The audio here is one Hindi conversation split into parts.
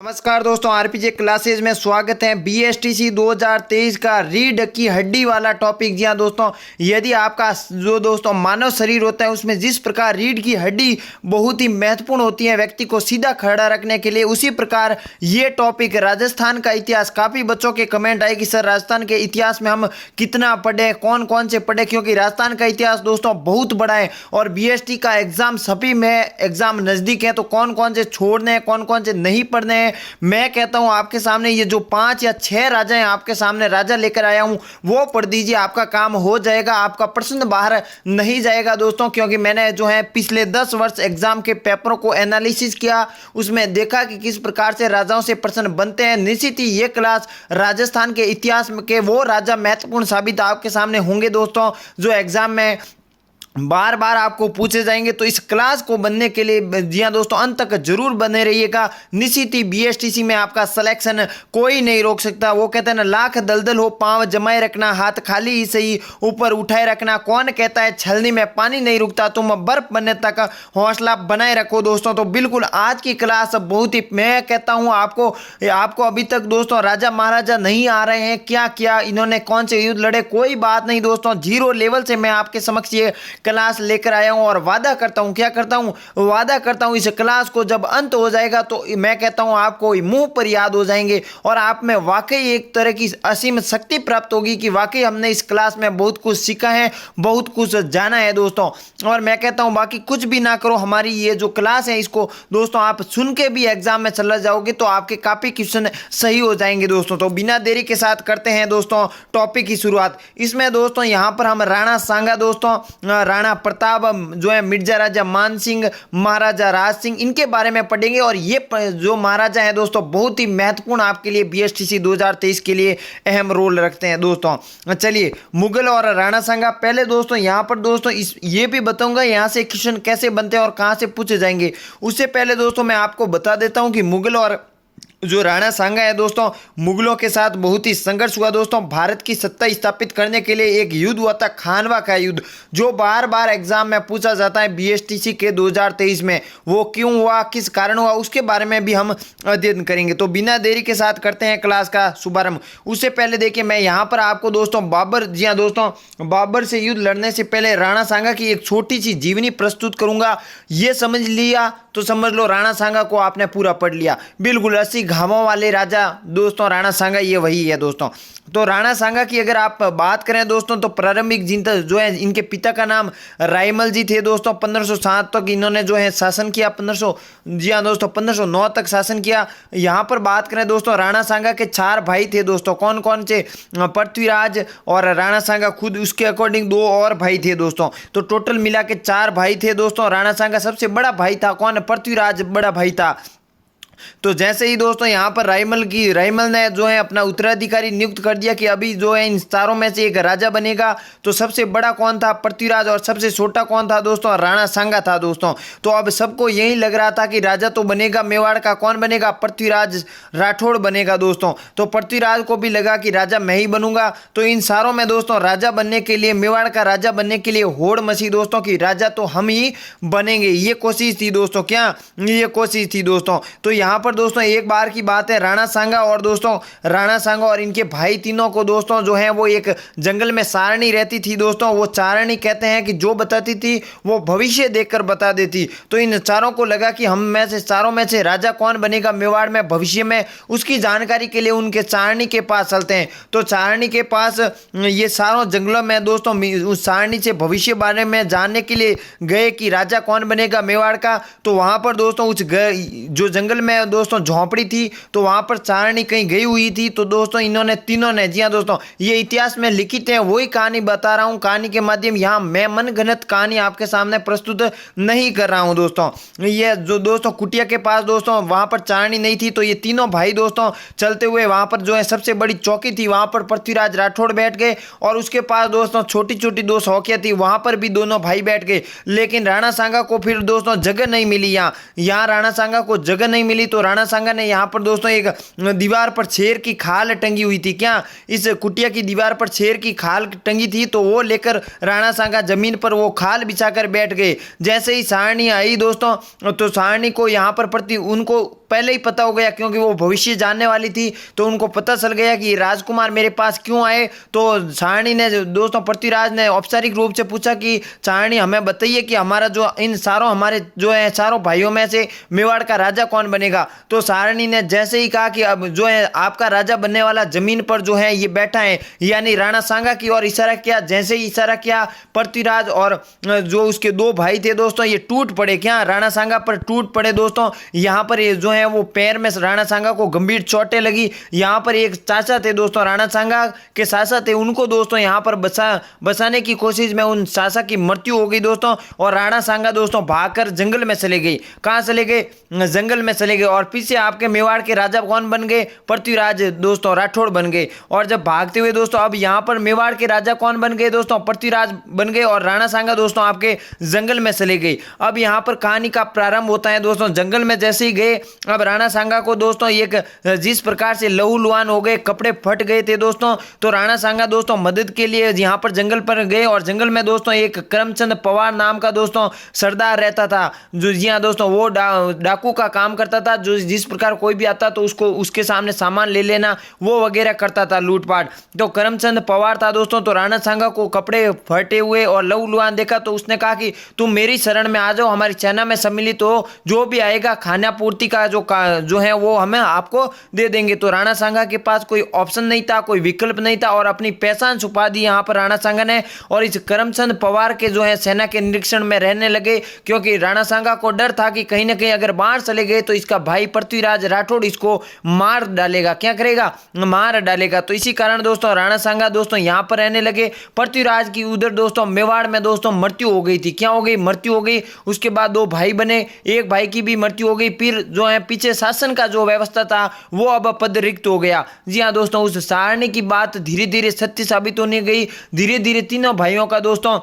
नमस्कार दोस्तों, आरपीजे क्लासेज में स्वागत है। बीएसटीसी 2023 का रीढ़ की हड्डी वाला टॉपिक। जी हाँ दोस्तों, यदि आपका जो दोस्तों मानव शरीर होता है उसमें जिस प्रकार रीढ़ की हड्डी बहुत ही महत्वपूर्ण होती है व्यक्ति को सीधा खड़ा रखने के लिए, उसी प्रकार ये टॉपिक राजस्थान का इतिहास। काफ़ी बच्चों के कमेंट आए कि सर राजस्थान के इतिहास में हम कितना पढ़े, कौन कौन से पढ़े, क्योंकि राजस्थान का इतिहास दोस्तों बहुत बड़ा है और बीएसटी का एग्जाम सभी में एग्जाम नज़दीक है, तो कौन कौन से छोड़ने हैं, कौन कौन से नहीं पढ़ने हैं। मैं कहता हूं आपके सामने ये जो 5 या 6 राजा हैं, आपके सामने राजा लेकर आया हूं, वो पढ़ दीजिए, आपका काम हो जाएगा, आपका प्रश्न बाहर नहीं जाएगा दोस्तों। क्योंकि मैंने जो है पिछले 10 वर्ष एग्जाम के पेपरों को एनालिसिस किया, उसमें देखा कि किस प्रकार से राजाओं से प्रश्न बनते हैं। निश्चित ही ये क्लास राजस्थान के इतिहास के वो राजा महत्वपूर्ण साबित आपके सामने होंगे दोस्तों, जो एग्जाम में बार बार आपको पूछे जाएंगे। तो इस क्लास को बनने के लिए जी हाँ दोस्तों अंत तक जरूर बने रहिएगा। निश्चित ही बीएसटीसी में आपका सिलेक्शन कोई नहीं रोक सकता। वो कहते हैं ना, लाख दलदल हो पांव जमाए रखना, हाथ खाली ही सही ऊपर उठाए रखना। कौन कहता है छलनी में पानी नहीं रुकता, तुम बर्फ बनने तक हौसला बनाए रखो दोस्तों। तो बिल्कुल आज की क्लास बहुत ही, मैं कहता हूँ आपको अभी तक दोस्तों राजा महाराजा नहीं आ रहे हैं, क्या क्या इन्होंने कौन से युद्ध लड़े, कोई बात नहीं दोस्तों। जीरो लेवल से मैं आपके समक्ष ये क्लास लेकर आया हूं और वादा करता हूं, क्या करता हूं, वादा करता हूं इस क्लास को जब अंत हो जाएगा तो मैं कहता हूं आपको मुंह पर याद हो जाएंगे और आप में वाकई एक तरह की असीम शक्ति प्राप्त होगी कि वाकई हमने इस क्लास में बहुत कुछ सीखा है, बहुत कुछ जाना है दोस्तों। और मैं कहता हूं बाकी कुछ भी ना करो, हमारी ये जो क्लास है इसको दोस्तों आप सुन के भी एग्जाम में चला जाओगे तो आपके काफी क्वेश्चन सही हो जाएंगे दोस्तों। तो बिना देरी के साथ करते हैं दोस्तों टॉपिक की शुरुआत। इसमें दोस्तों यहां पर हम राणा सांगा दोस्तों, राणा प्रताप जो है, मिर्जा राजा मानसिंह, महाराजा राज सिंह, इनके बारे में पढ़ेंगे। और ये जो महाराजा हैं दोस्तों बहुत ही महत्वपूर्ण आपके लिए बीएसटीसी 2023 के लिए अहम रोल रखते हैं दोस्तों। चलिए, मुगल और राणा सांगा। पहले दोस्तों यहां पर दोस्तों ये भी बताऊंगा यहां से क्वेश्चन कैसे बनते हैं और कहां से पूछे जाएंगे। उससे पहले दोस्तों मैं आपको बता देता हूं कि मुगल और जो राणा सांगा है दोस्तों, मुगलों के साथ बहुत ही संघर्ष हुआ दोस्तों। भारत की सत्ता स्थापित करने के लिए एक युद्ध हुआ था, खानवा का युद्ध, जो बार बार एग्जाम में पूछा जाता है बीएसटीसी के 2023 में। वो क्यों हुआ, किस कारण हुआ, उसके बारे में भी हम अध्ययन करेंगे। तो बिना देरी के साथ करते हैं क्लास का शुभारंभ। उससे पहले देखिए मैं यहाँ पर आपको दोस्तों बाबर, जी हाँ दोस्तों, बाबर से युद्ध लड़ने से पहले राणा सांगा की एक छोटी सी जीवनी प्रस्तुत करूंगा। ये समझ लिया तो समझ लो राणा सांगा को आपने पूरा पढ़ लिया। बिल्कुल 80 घावों वाले राजा दोस्तों राणा सांगा ये वही है दोस्तों। तो राणा सांगा की अगर आप बात करें दोस्तों तो प्रारंभिक जिनता जो है, इनके पिता का नाम रायमल जी थे दोस्तों। 1507 तक इन्होंने जो है शासन किया, 1500 जी हाँ दोस्तों 1509 तक शासन किया। यहाँ पर बात करें दोस्तों राणा सांगा के 4 भाई थे दोस्तों। कौन कौन से, पृथ्वीराज और राणा सांगा खुद, उसके अकॉर्डिंग 2 और भाई थे दोस्तों। तो टोटल मिला के 4 भाई थे दोस्तों। राणा सांगा सबसे बड़ा भाई था, कौन, पृथ्वीराज बड़ा भाई था। तो जैसे ही दोस्तों यहाँ पर रायमल ने जो है अपना उत्तराधिकारी नियुक्त कर दिया कि अभी जो है इन चारों में से एक राजा बनेगा। तो सबसे बड़ा कौन था, पृथ्वीराज, और सबसे छोटा कौन था दोस्तों, राणा सांगा था दोस्तों। तो अब सबको यही लग रहा था कि राजा तो बनेगा मेवाड़ का, कौन बनेगा, पृथ्वीराज राठौड़ बनेगा दोस्तों। तो पृथ्वीराज को भी लगा कि राजा मैं ही बनूंगा। तो इन सारों में दोस्तों राजा बनने के लिए, मेवाड़ का राजा बनने के लिए होड़ मची दोस्तों कि राजा तो हम ही बनेंगे। ये कोशिश थी दोस्तों, क्या ये कोशिश थी दोस्तों। तो यहाँ पर दोस्तों एक बार की बात है, राणा सांगा और इनके भाई तीनों को दोस्तों जो है वो एक जंगल में सारणी रहती थी दोस्तों। वो चारणी कहते हैं कि जो बताती थी वो भविष्य देखकर बता देती। तो इन चारों को लगा कि हम में से, चारों में से राजा कौन बनेगा मेवाड़ में भविष्य में, उसकी जानकारी के लिए उनके चारणी के पास चलते हैं। तो चारणी के पास ये सारों जंगलों में दोस्तों उस चारणी से भविष्य बारे में जानने के लिए गए कि राजा कौन बनेगा मेवाड़ का। तो वहां पर दोस्तों उस जो जंगल में दोस्तों झोंपड़ी थी, तो वहां पर चारणी कहीं गई हुई थी। तो दोस्तों इन्होंने तीनों ने, जी हाँ दोस्तों ये इतिहास में लिखित है, वही कहानी बता रहा हूं, कहानी के माध्यम, यहाँ मैं मनगढ़ंत कहानी आपके सामने प्रस्तुत नहीं कर रहा हूं दोस्तों। ये जो दोस्तों कुटिया के पास दोस्तों वहां पर चारणी नहीं थी, तो ये तीनों भाई दोस्तों चलते हुए वहां पर जो है सबसे बड़ी चौकी थी, वहां पर पृथ्वीराज राठौड़ बैठ गए और उसके पास दोस्तों छोटी छोटी 2 चौकियां थी, वहां पर भी दोनों भाई बैठ गए। लेकिन राणा सांगा को फिर दोस्तों जगह नहीं मिली, यहाँ राणा सांगा को जगह नहीं मिली। तो राणा सांगा ने यहाँ पर दोस्तों एक दीवार पर शेर की खाल टंगी हुई थी, क्या इस कुटिया की दीवार पर शेर की खाल टंगी थी, तो वो लेकर राणा सांगा जमीन पर वो खाल बिछाकर बैठ गए। जैसे ही सारणी आई दोस्तों, तो सारणी को यहाँ पर उनको पहले ही पता हो गया, क्योंकि वो भविष्य जानने वाली थी, तो उनको पता चल गया कि राजकुमार मेरे पास क्यों आए। तो सारणी ने दोस्तों पृथ्वीराज ने औपचारिक रूप से पूछा कि सारणी हमें बताइए कि हमारा जो इन सारों हमारे जो है चारों भाइयों में से मेवाड़ का राजा कौन बनेगा। तो सारणी ने जैसे ही कहा कि अब जो है आपका राजा बनने वाला जमीन पर जो है ये बैठा है, यानी राणा सांगा की ओर इशारा किया। जैसे ही इशारा किया पृथ्वीराज और जो उसके दो भाई थे दोस्तों ये टूट पड़े, क्या राणा सांगा पर टूट पड़े दोस्तों। यहाँ पर ये जो है वो पैर में राणा सांगा को गंभीर चोटें लगी। यहाँ पर एक चाचा थे दोस्तों, राणा सांगा के चाचा थे, उनको दोस्तों यहाँ पर बचाने की कोशिश में उन चाचा की मृत्यु हो गई दोस्तों। और राणा सांगा दोस्तों भागकर जंगल में चले गए। कहाँ चले गए? जंगल में चले गए। और पीछे आपके मेवाड़ के राजा कौन बन गए? पृथ्वीराज दोस्तों राठौड़ बन गए। और जब भागते हुए दोस्तों अब यहाँ पर मेवाड़ के राजा कौन बन गए दोस्तों? पृथ्वीराज बन गए। और राणा सांगा दोस्तों आपके जंगल में चले गए। अब यहाँ पर कहानी का प्रारंभ होता है दोस्तों। जंगल में जैसे ही गए, अब राणा सांगा को दोस्तों एक जिस प्रकार से लहूलुहान हो गए, कपड़े फट गए थे दोस्तों, तो राणा सांगा दोस्तों मदद के लिए यहाँ पर जंगल पर गए। और जंगल में दोस्तों एक करमचंद पवार नाम का दोस्तों सरदार रहता था, जो जी हाँ दोस्तों वो डाकू का काम करता था। जो जिस प्रकार कोई भी आता तो उसको उसके सामने सामान ले लेना वो वगैरह करता था, लूटपाट। तो करमचंद पवार था दोस्तों। तो राणा सांगा को कपड़े फटे हुए और लहूलुहान देखा तो उसने कहा कि तुम मेरी शरण में आ जाओ, हमारी सेना में सम्मिलित हो, जो भी आएगा खाना पूर्ति का जो है वो हमें आपको दे देंगे। तो राणा सांगा के पास कोई ऑप्शन नहीं था, कोई विकल्प नहीं था, और अपनी पहचान छुपा दी यहाँ पर राणा सांगा ने। और इस करमचंद पवार के जो है सेना के निरीक्षण में रहने लगे, क्योंकि राणा सांगा को डर था कि कहीं ना कहीं अगर बाहर चले गए तो इसका भाई पृथ्वीराज राठौड़ इसको मार डालेगा। क्या करेगा? मार डालेगा। तो इसी कारण दोस्तों राणा सांगा दोस्तों यहाँ पर रहने लगे। पृथ्वीराज की उधर दोस्तों मेवाड़ में दोस्तों मृत्यु हो गई थी। क्या हो गई? मृत्यु हो गई। उसके बाद दो भाई बने, एक भाई की भी मृत्यु हो गई। फिर जो है पीछे शासन का जो व्यवस्था था वो अब पद रिक्त हो गया। जी हाँ दोस्तों, उस सारणी की बात धीरे धीरे सत्य साबित होने गई। धीरे धीरे तीनों भाइयों का दोस्तों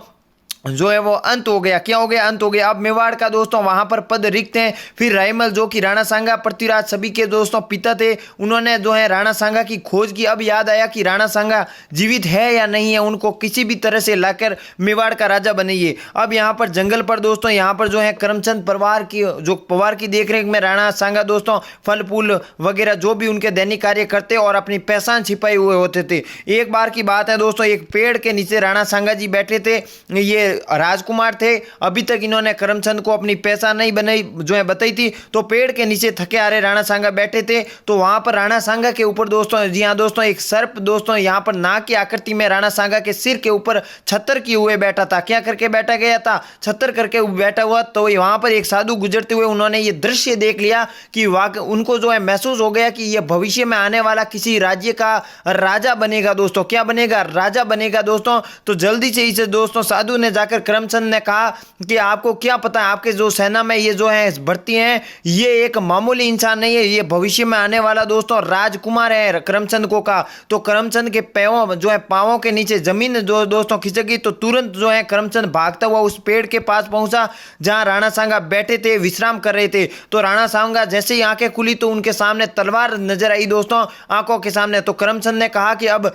जो है वो अंत हो गया। क्या हो गया? अंत हो गया। अब मेवाड़ का दोस्तों वहां पर पद रिक्त हैं। फिर रायमल जो कि राणा सांगा पृथ्वीराज सभी के दोस्तों पिता थे, उन्होंने जो है राणा सांगा की खोज की। अब याद आया कि राणा सांगा जीवित है या नहीं है, उनको किसी भी तरह से लाकर मेवाड़ का राजा बनाइए। अब यहाँ पर जंगल पर दोस्तों यहाँ पर जो है करमचंद पवार की देखरेख में राणा सांगा दोस्तों फल फूल वगैरह जो भी उनके दैनिक कार्य करते और अपनी पहचान छिपाए हुए होते थे। एक बार की बात है दोस्तों, एक पेड़ के नीचे राणा सांगा जी बैठे थे। ये राजकुमार थे। अभी तक इन्होंने करमचंद को अपनी पहचान नहीं बनाई जो है बताई थी। तो पेड़ के नीचे थके आ रहे राणा सांगा बैठे थे। तो वहां पर राणा सांगा के ऊपर दोस्तों जी हाँ दोस्तों एक सर्प दोस्तों यहाँ पर नाग की आकृति में राणा सांगा के सिर के ऊपर छतर किए हुए बैठा था। क्या करके बैठा गया था? छतर करके बैठा हुआ। तो वहां पर एक साधु गुजरते हुए उन्होंने ये दृश्य देख लिया कि उनको जो है महसूस हो गया कि यह भविष्य में आने वाला किसी राज्य का राजा बनेगा दोस्तों। क्या बनेगा? राजा बनेगा दोस्तों। तो जल्दी से इसे दोस्तों साधु ने जाकर करमचंद ने कहा कि आपको क्या पता है, आपके जो सेना में ये जो है भर्ती हैं ये एक मामूली इंसान नहीं है, ये भविष्य में आने वाला दोस्तों राजकुमार है। करमचंद को कहा। तो करमचंद के पांवों के नीचे जमीन जो दोस्तों खिसकी। तो तुरंत जो है करमचंद भागता हुआ उस पेड़ के पास पहुंचा जहां राणा सांगा बैठे थे, विश्राम कर रहे थे। तो राणा सांगा जैसे ही आंखें खुली तो उनके सामने तलवार नजर आई दोस्तों आंखों के सामने। तो करमचंद ने कहा कि अब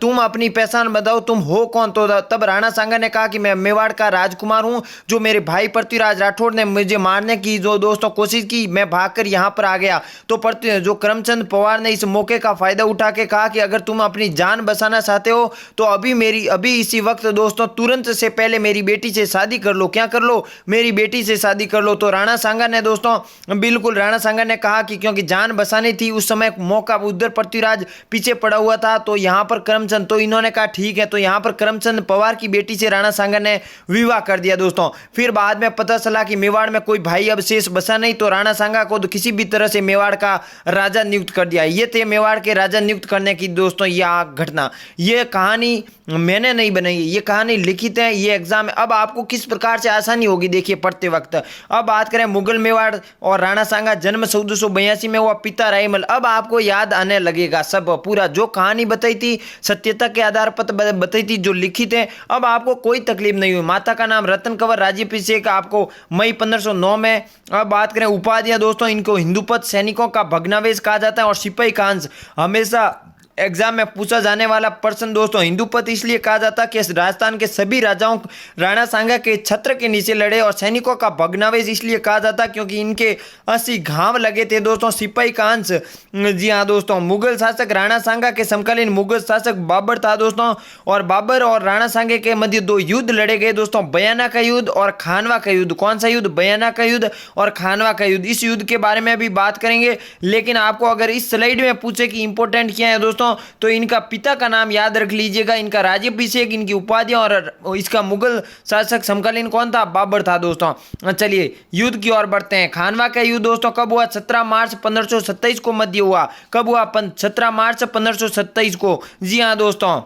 तुम अपनी पहचान बताओ, तुम हो कौन? तो तब राणा सांगा ने कहा कि मैं मेवाड़ का राजकुमार हूं, जो मेरे भाई पृथ्वीराज राठौड़ ने मुझे मारने की जो दोस्तों कोशिश की, मैं भागकर यहां पर आ गया। तो जो करमचंद पवार ने इस मौके का फायदा उठा के कहा कि अगर तुम अपनी जान बचाना चाहते हो तो अभी इसी वक्त दोस्तों तुरंत से पहले मेरी बेटी से शादी कर लो। क्या कर लो? मेरी बेटी से शादी कर लो। तो राणा सांगा ने दोस्तों बिल्कुल राणा सांगा ने कहा कि क्योंकि जान बचानी थी उस समय मौका उधर पृथ्वीराज पीछे पड़ा हुआ था, तो यहां पर करमचंद, तो इन्होंने कहा ठीक है। तो यहां पर करमचंद पवार की बेटी से राणा सांगा ने विवाह कर दिया दोस्तों। फिर बाद में पता चला कि मेवाड़ में कोई भाई अब शेष बचा नहीं, तो राणा सांगा को तो किसी भी तरह से मेवाड़ का राजा नियुक्त कर दिया। ये थे मेवाड़ के राजा नियुक्त करने की दोस्तों यह घटना। ये कहानी मैंने नहीं बनाई, ये कहानी लिखित है, ये एग्जाम है। अब आपको किस प्रकार से आसानी होगी देखिए पढ़ते वक्त। अब बात करें मुगल मेवाड़ और राणा सांगा जन्म 1482 में हुआ, पिता रायमल। अब आपको याद आने लगेगा सब पूरा जो कहानी बताई थी, सत्यता के आधार पर बताई थी, जो लिखित है। अब आपको कोई तकलीफ नहीं हुई। माता का नाम रतन कंवर, राज्याभिषेक आपको मई 1509 में। अब बात करें उपाधियां दोस्तों, इनको हिंदूपत, सैनिकों का भग्नावेश कहा जाता है और सिपाही का अंश। हमेशा एग्जाम में पूछा जाने वाला प्रश्न दोस्तों, हिंदूपत इसलिए कहा जाता कि राजस्थान के सभी राजाओं राणा सांगा के छत्र के नीचे लड़े। और सैनिकों का भग्नावशेष इसलिए कहा जाता क्योंकि इनके 80 घाव लगे थे दोस्तों। सिपाही का अंश, जी हाँ दोस्तों, मुगल शासक राणा सांगा के समकालीन मुगल शासक बाबर था दोस्तों। और बाबर और राणा सांगा के मध्य 2 युद्ध लड़े गए दोस्तों, बयाना का युद्ध और खानवा का युद्ध। कौन सा युद्ध? बयाना का युद्ध और खानवा का युद्ध। इस युद्ध के बारे में अभी बात करेंगे, लेकिन आपको अगर इस स्लाइड में पूछे कि इंपॉर्टेंट क्या है दोस्तों, तो इनका पिता का नाम याद रख लीजिएगा, इनका राज्याभिषेक, इनकी उपाधियां और इसका मुगल शासक समकालीन कौन था? बाबर था दोस्तों। चलिए युद्ध की ओर बढ़ते हैं। खानवा का युद्ध दोस्तों कब हुआ? 17 मार्च 1527 को मध्य हुआ। कब हुआ? 17 मार्च 1527 को। जी हाँ दोस्तों।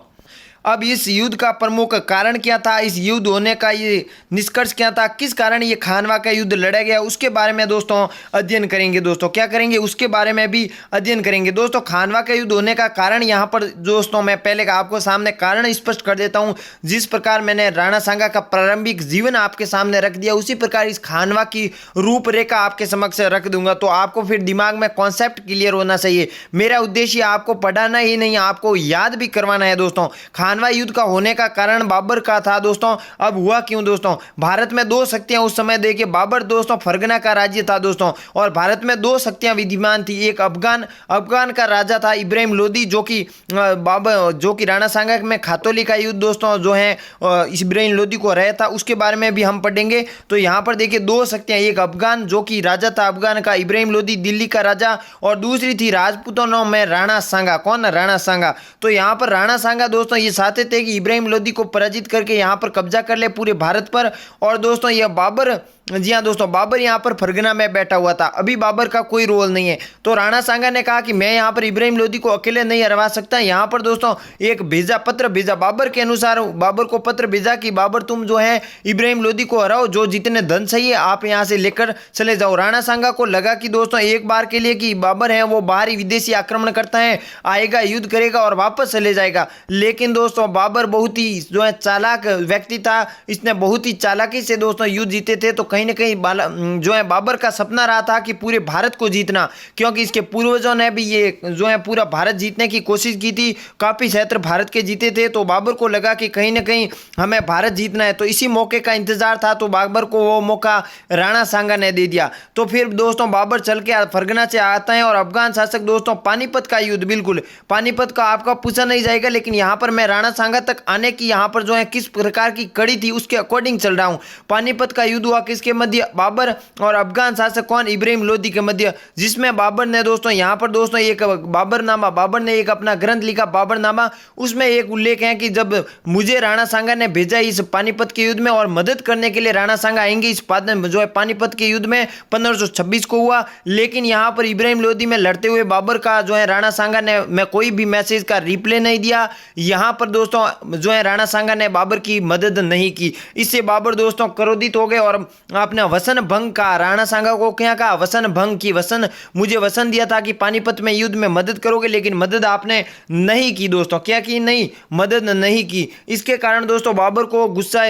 अब इस युद्ध का प्रमुख कारण क्या था? इस युद्ध होने का ये निष्कर्ष क्या था? किस कारण ये खानवा का युद्ध लड़ा गया? उसके बारे में दोस्तों अध्ययन करेंगे दोस्तों। क्या करेंगे? उसके बारे में भी अध्ययन करेंगे दोस्तों। खानवा का युद्ध होने का कारण यहाँ पर दोस्तों मैं पहले आपको सामने कारण स्पष्ट कर देता हूँ। जिस प्रकार मैंने राणा सांगा का प्रारंभिक जीवन आपके सामने रख दिया, उसी प्रकार इस खानवा की रूपरेखा आपके समक्ष रख दूंगा। तो आपको फिर दिमाग में कॉन्सेप्ट क्लियर होना चाहिए। मेरा उद्देश्य आपको पढ़ाना ही नहीं, आपको याद भी करवाना है दोस्तों। खानवा युद्ध का होने का कारण बाबर का था दोस्तों। अब हुआ क्यों दोस्तों? भारत में 2 शक्तियां उस समय देखिए, बाबर दोस्तों फरगना का राज्य था दोस्तों, और भारत में 2 शक्तियां विद्यमान थी। एक अफगान का राजा था इब्राहिम लोदी, जो कि राणा सांगा में खातोली का युद्ध दोस्तों जो है इब्राहिम लोदी को रहा था, उसके बारे में भी हम पढ़ेंगे। तो यहाँ पर देखिए 2 शक्तियां, एक अफगान जो कि राजा था अफगान का इब्राहिम लोदी दिल्ली का राजा, और दूसरी थी राजपूतों में राणा सांगा। कौन? राणा सांगा। तो यहाँ पर राणा सांगा दोस्तों ये चाहते थे कि इब्राहिम लोदी को पराजित करके यहाँ पर कब्जा कर ले पूरे भारत पर। और दोस्तों यह बाबर, जी हाँ दोस्तों, बाबर यहाँ पर फरगना में बैठा हुआ था। अभी बाबर का कोई रोल नहीं है। तो राणा सांगा ने कहा कि मैं यहाँ पर इब्राहिम लोदी को अकेले नहीं हरवा सकता। यहाँ पर दोस्तों एक पत्र भेजा बाबर के अनुसार, बाबर को पत्र भेजा कि बाबर तुम जो है इब्राहिम लोदी को हराओ, जो जितने धन चाहिए आप यहाँ से लेकर चले जाओ। राणा सांगा को लगा कि दोस्तों एक बार के लिए कि बाबर है वो बाहरी विदेशी आक्रमण करता है, आएगा, युद्ध करेगा और वापस चले जाएगा। लेकिन दोस्तों बाबर बहुत ही जो है चालाक व्यक्ति था, इसने बहुत ही चालाकी से दोस्तों युद्ध जीते थे। तो कहीं ना कहीं जो है बाबर का सपना रहा था कि पूरे भारत को जीतना, क्योंकि इसके पूर्वजों ने भी ये जो है पूरा भारत जीतने की कोशिश की थी, काफी क्षेत्र भारत के जीते थे। तो बाबर को लगा कि कहीं ना कहीं हमें भारत जीतना है, तो इसी मौके का इंतजार था। तो बाबर को वो मौका राणा सांगा ने दे दिया। तो फिर दोस्तों बाबर चल के फरगना से आता है और अफगान शासक दोस्तों पानीपत का युद्ध, बिल्कुल पानीपत का आपका पूछा नहीं जाएगा, लेकिन यहाँ पर मैं राणा सांगा तक आने की यहाँ पर जो है किस प्रकार की कड़ी थी उसके अकॉर्डिंग चल रहा हूँ। पानीपत का युद्ध हुआ किसके मध्य? बाबर और अफगान शासक कौन? इब्राहिम लोदी के मध्य, जिसमें बाबर ने दोस्तों यहाँ पर दोस्तों एक बाबर ने एक अपना ग्रंथ लिखा बाबरनामा। उसमें एक उल्लेख है कि जब मुझे राणा सांगा ने भेजा इस पानीपत के युद्ध में और मदद करने के लिए राणा सांगा आएंगे इस जो है पानीपत के युद्ध में 1526 को हुआ। लेकिन यहाँ पर इब्राहिम लोदी में लड़ते हुए बाबर का जो है राणा सांगा ने मैं कोई भी मैसेज का रिप्लाई नहीं दिया। यहाँ पर दोस्तों जो है राणा सांगा ने बाबर की मदद नहीं की। इससे बाबर दोस्तों क्रोधित हो गए और अपने वसन भंग का, राणा सांगा को क्या कहा? वसन भंग की। मुझे वसन दिया था कि पानीपत में युद्ध में मदद करोगे, लेकिन मदद आपने नहीं की दोस्तों। क्या की? नहीं, मदद नहीं की। इसके कारण दोस्तों बाबर को गुस्सा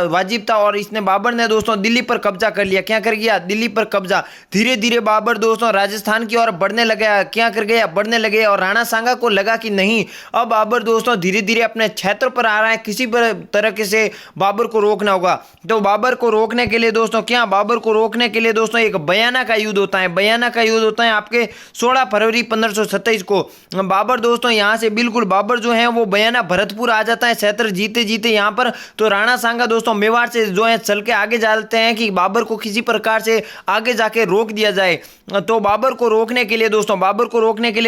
वाजिब था और इसने बाबर ने दोस्तों दिल्ली पर कब्जा कर लिया। क्या कर गया? दिल्ली पर कब्जा। धीरे धीरे बाबर दोस्तों राजस्थान की ओर बढ़ने लगा। क्या कर गया? बढ़ने लगे। और राणा सांगा को लगा कि नहीं, अब बाबर दोस्तों धीरे धीरे अपने क्षेत्र पर आ रहा है, किसी तरह से बाबर को रोकना होगा। तो बाबर को रोकने के लिए दोस्तों क्या? बाबर को रोकने के लिए दोस्तों एक बयाना का युद्ध होता है। बयाना का युद्ध होता है आपके 16 फरवरी 1527 को। बाबर दोस्तों यहाँ से बिल्कुल बाबर जो है वो बयाना भरतपुर आ जाता है क्षेत्र जीते जीते यहाँ पर। तो राणा सांगा दोस्तों मेवाड़ से जो है चल के आगे जाते हैं कि बाबर को किसी प्रकार से आगे जाके रोक दिया जाए। तो बाबर को रोकने के लिए दोस्तों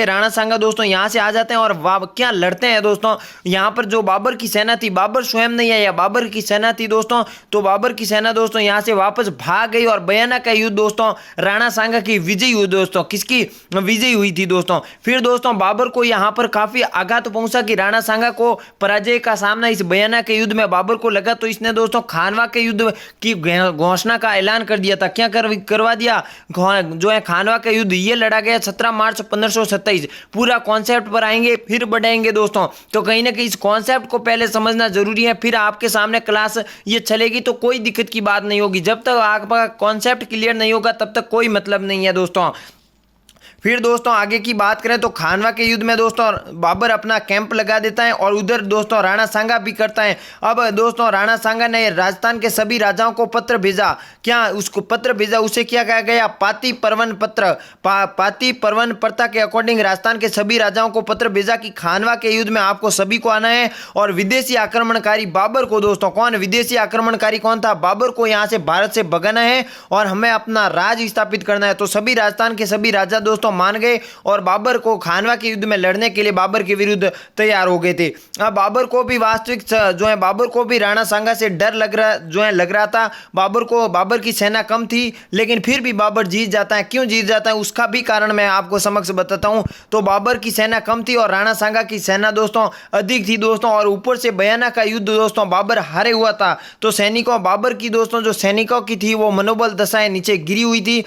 राणा सांगा दोस्तों यहाँ से आ जाते हैं और क्या लड़ते हैं दोस्तों। यहाँ पर जो बाबर की सेना थी, बाबर स्वयं नहीं आया, बाबर की सेना थी दोस्तों। तो बाबर की सेना दोस्तों यहाँ से वापस भाग गई और बयाना का युद्ध दोस्तों राणा सांगा की विजय हुई दोस्तों। किसकी विजय हुई थी दोस्तों? फिर दोस्तों बाबर को यहाँ पर काफी आघात पहुंचा कि राणा सांगा को पराजय का सामना इस बयाना के युद्ध में बाबर को लगा। तो इसने दोस्तों खानवा के युद्ध की घोषणा का ऐलान कर दिया था। क्या करवा दिया? जो है खानवा का युद्ध ये लड़ा गया 17 मार्च 1527। पूरा कॉन्सेप्ट पर आएंगे फिर बढ़ेंगे दोस्तों। तो कहीं ना कहीं इस कॉन्सेप्ट को पहले समझना जरूरी है, फिर आपके सामने क्लास ये चलेगी तो कोई दिक्कत की बात नहीं होगी। जब तक आपका कॉन्सेप्ट क्लियर नहीं होगा तब तक कोई मतलब नहीं है दोस्तों। फिर दोस्तों आगे की बात करें तो खानवा के युद्ध में दोस्तों बाबर अपना कैंप लगा देता है और उधर दोस्तों राणा सांगा भी करता है। अब दोस्तों राणा सांगा ने राजस्थान के सभी राजाओं को पत्र भेजा। क्या उसको पत्र भेजा, उसे क्या कहा गया, पाती परवन पत्र। पाती परवन प्रथा के अकॉर्डिंग राजस्थान के सभी राजाओं को पत्र भेजा कि खानवा के युद्ध में आपको सभी को आना है और विदेशी आक्रमणकारी बाबर को, दोस्तों कौन विदेशी आक्रमणकारी कौन था, बाबर को यहां से भारत से भगाना है और हमें अपना राज स्थापित करना है। तो सभी राजस्थान के सभी राजा दोस्तों मान गए और बाबर को खानवा के युद्ध में लड़ने के लिए बाबर के विरुद्ध तैयार हो गए थे। अब बाबर को भी वास्तविक जो है बाबर को भी राणा सांगा से डर लग रहा था। बाबर की सेना कम थी लेकिन फिर भी बाबर जीत जाता है। क्यों जीत जाता है उसका भी कारण मैं आपको समक्ष बताता हूं। तो बाबर की सेना कम थी और राणा सांगा की सेना दोस्तों अधिक थी दोस्तों, और ऊपर से बयाना का युद्ध दोस्तों बाबर हारे हुआ था। तो सैनिकों बाबर की दोस्तों जो सैनिकों की थी वो मनोबल दशाएं नीचे गिरी हुई थी।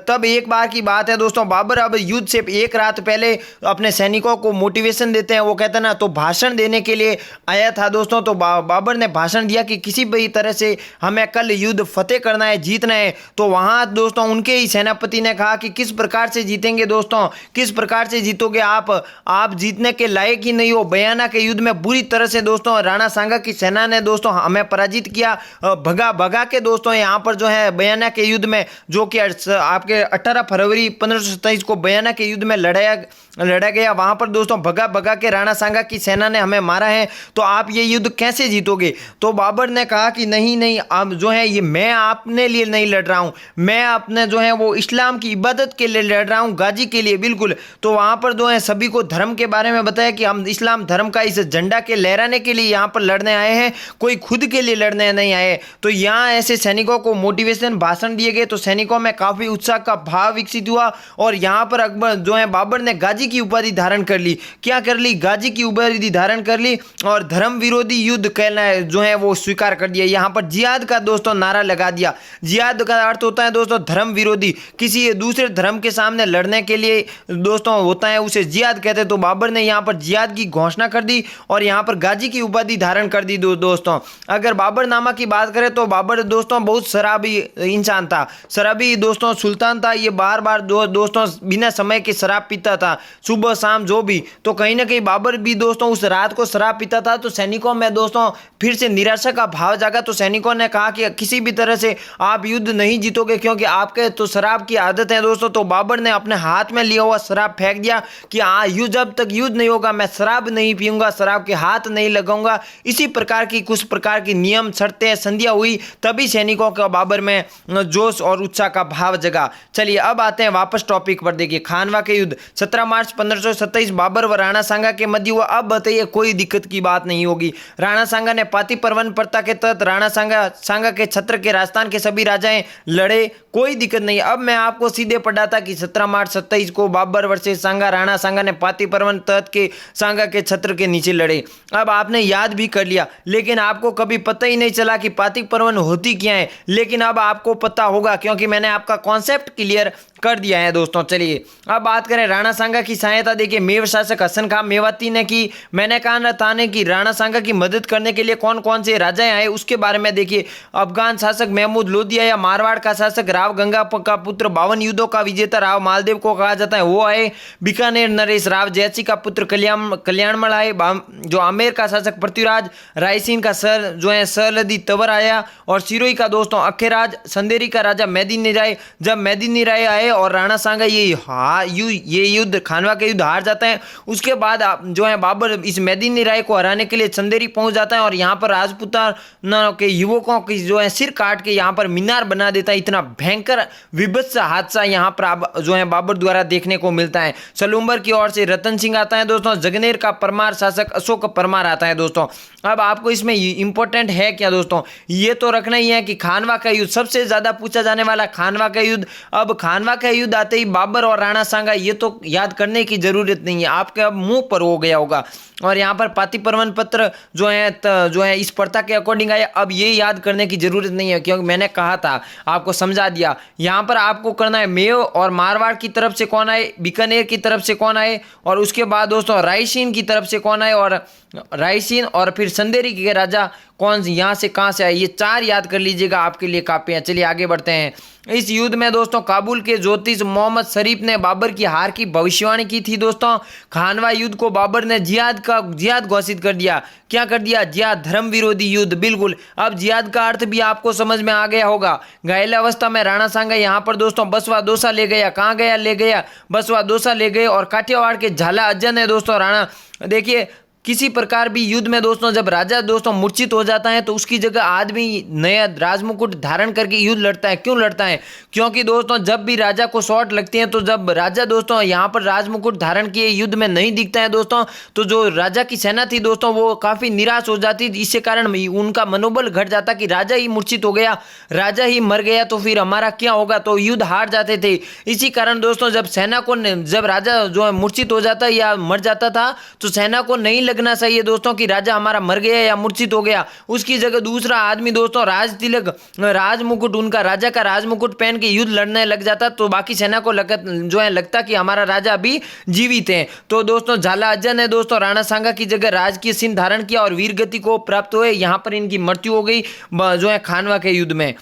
तब एक बार की बात है दोस्तों, बाबर अब युद्ध से एक रात पहले अपने सैनिकों को मोटिवेशन देते हैं। वो कहते हैं ना, तो भाषण देने के लिए आया था दोस्तों। तो बाबर ने भाषण दिया कि किसी भी तरह से हमें कल युद्ध फतेह करना है, जीतना है। तो वहां दोस्तों उनके ही सेनापति ने कहा कि किस प्रकार से जीतेंगे दोस्तों, किस प्रकार से जीतोगे आप जीतने के लायक ही नहीं हो। बयाना के युद्ध में बुरी तरह से दोस्तों राणा सांगा की सेना ने दोस्तों हमें पराजित किया, भगा के दोस्तों यहाँ पर जो है बयाना के युद्ध में, जो कि आपके 18 फरवरी 1527 को बयाना के युद्ध में लड़ा गया, वहां पर दोस्तों भगा के राणा सांगा की सेना ने हमें मारा है। तो आप ये युद्ध कैसे जीतोगे। तो बाबर ने कहा कि नहीं अब जो है ये मैं अपने लिए नहीं लड़ रहा हूं, मैं अपने जो है वो इस्लाम की इबादत के लिए लड़ रहा हूं, गाजी के लिए बिल्कुल। तो वहां पर जो है सभी को धर्म के बारे में बताया कि हम इस्लाम धर्म का इस झंडा के लहराने के लिए यहाँ पर लड़ने आए हैं, कोई खुद के लिए लड़ने नहीं आए। तो यहाँ ऐसे सैनिकों को मोटिवेशन भाषण दिए गए। तो सैनिकों में काफी उत्साह का भाव विकसित हुआ और यहाँ पर अकबर जो है बाबर ने गाजी की उपाधि धारण कर ली। क्या कर ली, गाजी की उपाधि धारण कर ली और धर्म विरोधी युद्ध कहना जो है वो स्वीकार कर दिया। यहाँ पर जिहाद का दोस्तों नारा लगा दिया। जिहाद का अर्थ होता है दोस्तों धर्म विरोधी, किसी दूसरे धर्म के सामने लड़ने के लिए दोस्तों होता है, उसे जिहाद कहते हैं। तो बाबर ने यहाँ पर जिहाद की घोषणा कर दी और यहाँ पर गाजी की उपाधि धारण कर दी। दोस्तों अगर बाबरनामा की बात करें तो बाबर दोस्तों बहुत शराबी इंसान था, शराबी दोस्तों सुल्तान था। ये बार दोस्तों बिना समय के शराब पीता था, सुबह शाम जो भी। तो कहीं ना कहीं बाबर भी दोस्तों उस रात को शराब पीता था। तो सैनिकों में दोस्तों फिर से निराशा का भाव जागा। तो सैनिकों ने कहा कि किसी भी तरह से आप युद्ध नहीं जीतोगे क्योंकि आपके तो शराब की आदत है दोस्तों। तो बाबर ने अपने हाथ में लिया हुआ शराब फेंक दिया कि जब तक युद्ध नहीं होगा मैं शराब नहीं पीऊंगा, शराब के हाथ नहीं लगाऊंगा। इसी प्रकार की कुछ प्रकार की नियम शर्तें संधियां हुई, तभी सैनिकों का बाबर में जोश और उत्साह का भाव जगा। चलिए अब आते हैं वापस टॉपिक पर। देखिए खानवा के युद्ध 17 मार्च 1527 बाबर व राणा सांगा के मध्य हुआ। अब बताइए कोई दिक्कत की बात नहीं होगी। राणा सांगा ने पाती परवन प्रथा के तहत राणा सांगा के छत्र के राजस्थान के सभी राजाएं लड़े, कोई दिक्कत नहीं। अब मैं आपको सीधे पढ़ाता कि 17 मार्च 27 को बाबर वर्सेस सांगा, राणा सांगा ने पाती परवन तहत के सांगा के छत्र के नीचे लड़े। अब आपने याद भी कर लिया लेकिन आपको कभी पता ही नहीं चला कि पाती परवन होती क्या है, लेकिन अब आपको पता होगा क्योंकि मैंने आपका कॉन्सेप्ट क्लियर कर दिया है दोस्तों। चलिए अब बात करें राणा सांगा की सहायता। देखिए मेव शासक हसन खां मेवाती ने की। मैंने कहा था कि राणा सांगा की मदद करने के लिए कौन कौन से राजाएं आए उसके बारे में देखिए। अफगान शासक महमूद लोधी या मारवाड़ का शासक राव गंगा का पुत्र 52 युद्धों का विजेता राव मालदेव को कहा जाता है, वो आए। बीकानेर नरेश राव जयसी का पुत्र कल्याणमल आए। जो आमेर का शासक पृथ्वीराज, रायसीन का सरलदी तंवर आया और सिरोही का दोस्तों अखेराज, संदेरी का राजा मेदिनी राय। जब मेदिनी राय आए और राणा सांगा ये युद्ध खानवा के युद्ध हार जाता है, उसके बाद जो है बाबर इस मेदिनी राय को हराने के लिए संदेरी पहुंच जाता है और यहाँ पर राजपूताना के युवकों की जो है सिर काट के यहाँ पर मीनार बना देता है। इतना भयंकर विभत्स हादसा यहाँ पर जो है बाबर द्वारा देखने को मिलता है। सलूम्बर की ओर से रतन सिंह आता है दोस्तों। जगनेर का परमार शासक अशोक परमार आता है दोस्तों। अब आपको इसमें इंपॉर्टेंट है क्या दोस्तों, ये तो रखना ही है कि खानवा का युद्ध सबसे ज्यादा पूछा जाने वाला खानवा का युद्ध। अब खानवा का युद्ध आते ही बाबर और राणा सांगा ये तो याद करने की जरूरत नहीं है, आपके अब मुंह पर हो गया होगा। और यहाँ पर पाती परवन पत्र जो है इस प्रथा के अकॉर्डिंग आए। अब ये याद करने की जरूरत नहीं है क्योंकि मैंने कहा था, आपको समझा दिया। यहाँ पर आपको करना है मेव और मारवाड़ की तरफ से कौन आए, बीकानेर की तरफ से कौन आए, और उसके बाद दोस्तों रायसीन की तरफ से कौन आए, और रायसीन और फिर संदेरी के राजा कौन यहाँ से कहाँ से आए, ये चार याद कर लीजिएगा, आपके लिए काफी है। चलिए आगे बढ़ते हैं। इस युद्ध में दोस्तों काबुल के ज्योतिष मोहम्मद शरीफ ने बाबर की हार की भविष्यवाणी की थी दोस्तों। खानवा युद्ध को बाबर ने जिहाद घोषित कर दिया। क्या कर दिया? जिहाद, धर्म विरोधी युद्ध। बिल्कुल, अब जिहाद का अर्थ भी आपको समझ में आ गया होगा। घायल अवस्था में राणा सांगा यहाँ पर दोस्तों बसवा दोसा ले गया। कहाँ गया? ले गया बसवा दोसा ले गए। और काठियावाड़ के झाला अज्जन है दोस्तों राणा, देखिए किसी प्रकार भी युद्ध में दोस्तों जब राजा दोस्तों मूर्छित हो जाता है तो उसकी जगह आदमी नया राजमुकुट धारण करके युद्ध लड़ता है। क्यों लड़ता है? क्योंकि दोस्तों जब भी राजा को शॉट लगती है तो जब राजा दोस्तों यहाँ पर राजमुकुट धारण किए युद्ध में नहीं दिखता है दोस्तों, तो जो राजा की सेना थी दोस्तों वो काफी निराश हो जाती। इससे कारण उनका मनोबल घट जाता कि राजा ही मूर्छित हो गया, राजा ही मर गया तो फिर हमारा क्या होगा, तो युद्ध हार जाते थे। इसी कारण दोस्तों जब सेना को, जब राजा जो है मूर्छित हो जाता या मर जाता था तो सेना को नहीं लगना चाहिए दोस्तों कि राजा हमारा मर गया या मूर्छित हो गया। उसकी जगह दूसरा आदमी दोस्तों राज तिलक, राजमुकुट, उनका राजा का राजमुकुट पहन के युद्ध लड़ने लग जाता तो बाकी सेना को लगता कि हमारा राजा अभी जीवित है। तो दोस्तों झाला अज्जन ने दोस्तों राणा सांगा की जगह राजकीय चिन्ह धारण किया और वीर गति को प्राप्त हुए। यहाँ पर इनकी मृत्यु हो गई जो है खानवा के युद्ध में।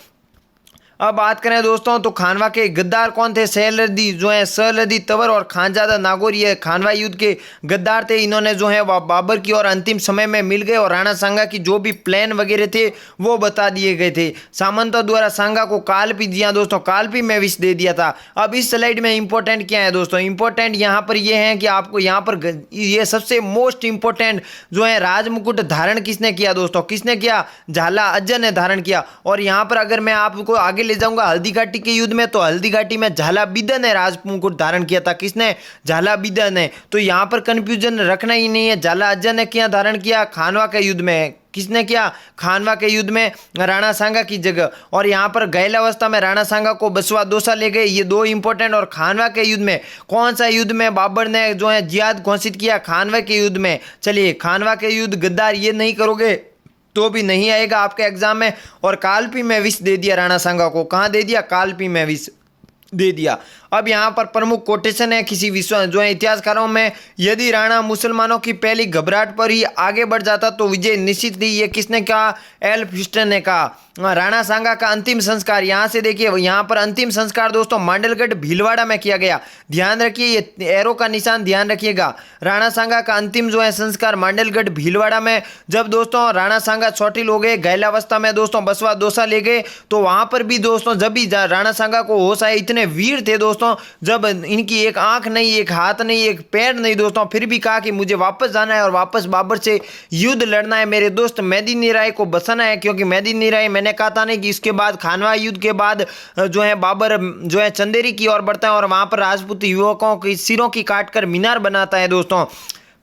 अब बात करें दोस्तों तो खानवा के गद्दार कौन थे? सैयलदी जो है सैयलदी तंवर और खानजादा नागौर, ये खानवा युद्ध के गद्दार थे। इन्होंने जो है बाबर की और अंतिम समय में मिल गए और राणा सांगा की जो भी प्लान वगैरह थे वो बता दिए गए थे। सामंतों द्वारा सांगा को कालपी दिया दोस्तों, कालपी में विष दे दिया था। अब इस स्लाइड में इंपॉर्टेंट क्या है दोस्तों? इंपॉर्टेंट यहाँ पर ये है कि आपको यहाँ पर ये सबसे मोस्ट इंपॉर्टेंट जो है राजमुकुट धारण किसने किया दोस्तों? किसने किया? झाला अज्जन ने धारण किया। और यहाँ पर अगर मैं आपको आगे ले जाऊंगा हल्दी घाटी के युद्ध में, तो हल्दी घाटी में झाला बिदन ने राजमुकुट धारण किया था। किसने? झाला बिदन ने। तो यहां पर कंफ्यूजन रखना ही नहीं है। झाला अज्जन ने क्या धारण किया? खानवा के युद्ध में। किसने किया? खानवा के युद्ध में राणा सांगा की जगह। और यहां पर घायल अवस्था में राणा सांगा को बसवा दोसा ले गए, ये दो इंपॉर्टेंट। और खानवा के युद्ध में कौन सा युद्ध में बाबर ने जो है जिहाद घोषित किया? खानवा के युद्ध में। चलिए, खानवा के युद्ध गद्दार ये नहीं करोगे तो भी नहीं आएगा आपके एग्जाम में। और कालपी में विष दे दिया राणा सांगा को। कहाँ दे दिया? कालपी में विष दे दिया। अब यहाँ पर प्रमुख कोटेशन है किसी विश्व जो है इतिहासकारों में, यदि राणा मुसलमानों की पहली घबराहट पर ही आगे बढ़ जाता तो विजय निश्चित थी। ये किसने कहा? एल्फ हिस्टन ने कहा। राणा सांगा का अंतिम संस्कार, यहाँ से देखिए, यहाँ पर अंतिम संस्कार दोस्तों मांडलगढ़ भीलवाड़ा में किया गया। ध्यान रखिए, ये एरो का निशान ध्यान रखिएगा। राणा सांगा का अंतिम जो है संस्कार मांडलगढ़ भीलवाड़ा में। जब दोस्तों राणा सांगा चोटिल हो गए, घायलावस्था में दोस्तों बसवा दोसा ले गए, तो वहां पर भी दोस्तों जब भी राणा सांगा को होश आए, इतने वीर थे दोस्तों, जब इनकी एक आंख नहीं, एक हाथ नहीं, एक पैर नहीं दोस्तों, फिर भी कहा कि मुझे वापस जाना है और वापस बाबर से युद्ध लड़ना है, मेरे दोस्त मेदिनी राय को बसाना है। क्योंकि मेदिनी राय, मैंने कहा था नहीं कि इसके बाद खानवा युद्ध के बाद जो है बाबर जो है चंदेरी की ओर बढ़ता है और वहां पर राजपूत युवकों की सिरों की काटकर मीनार बनाता है दोस्तों।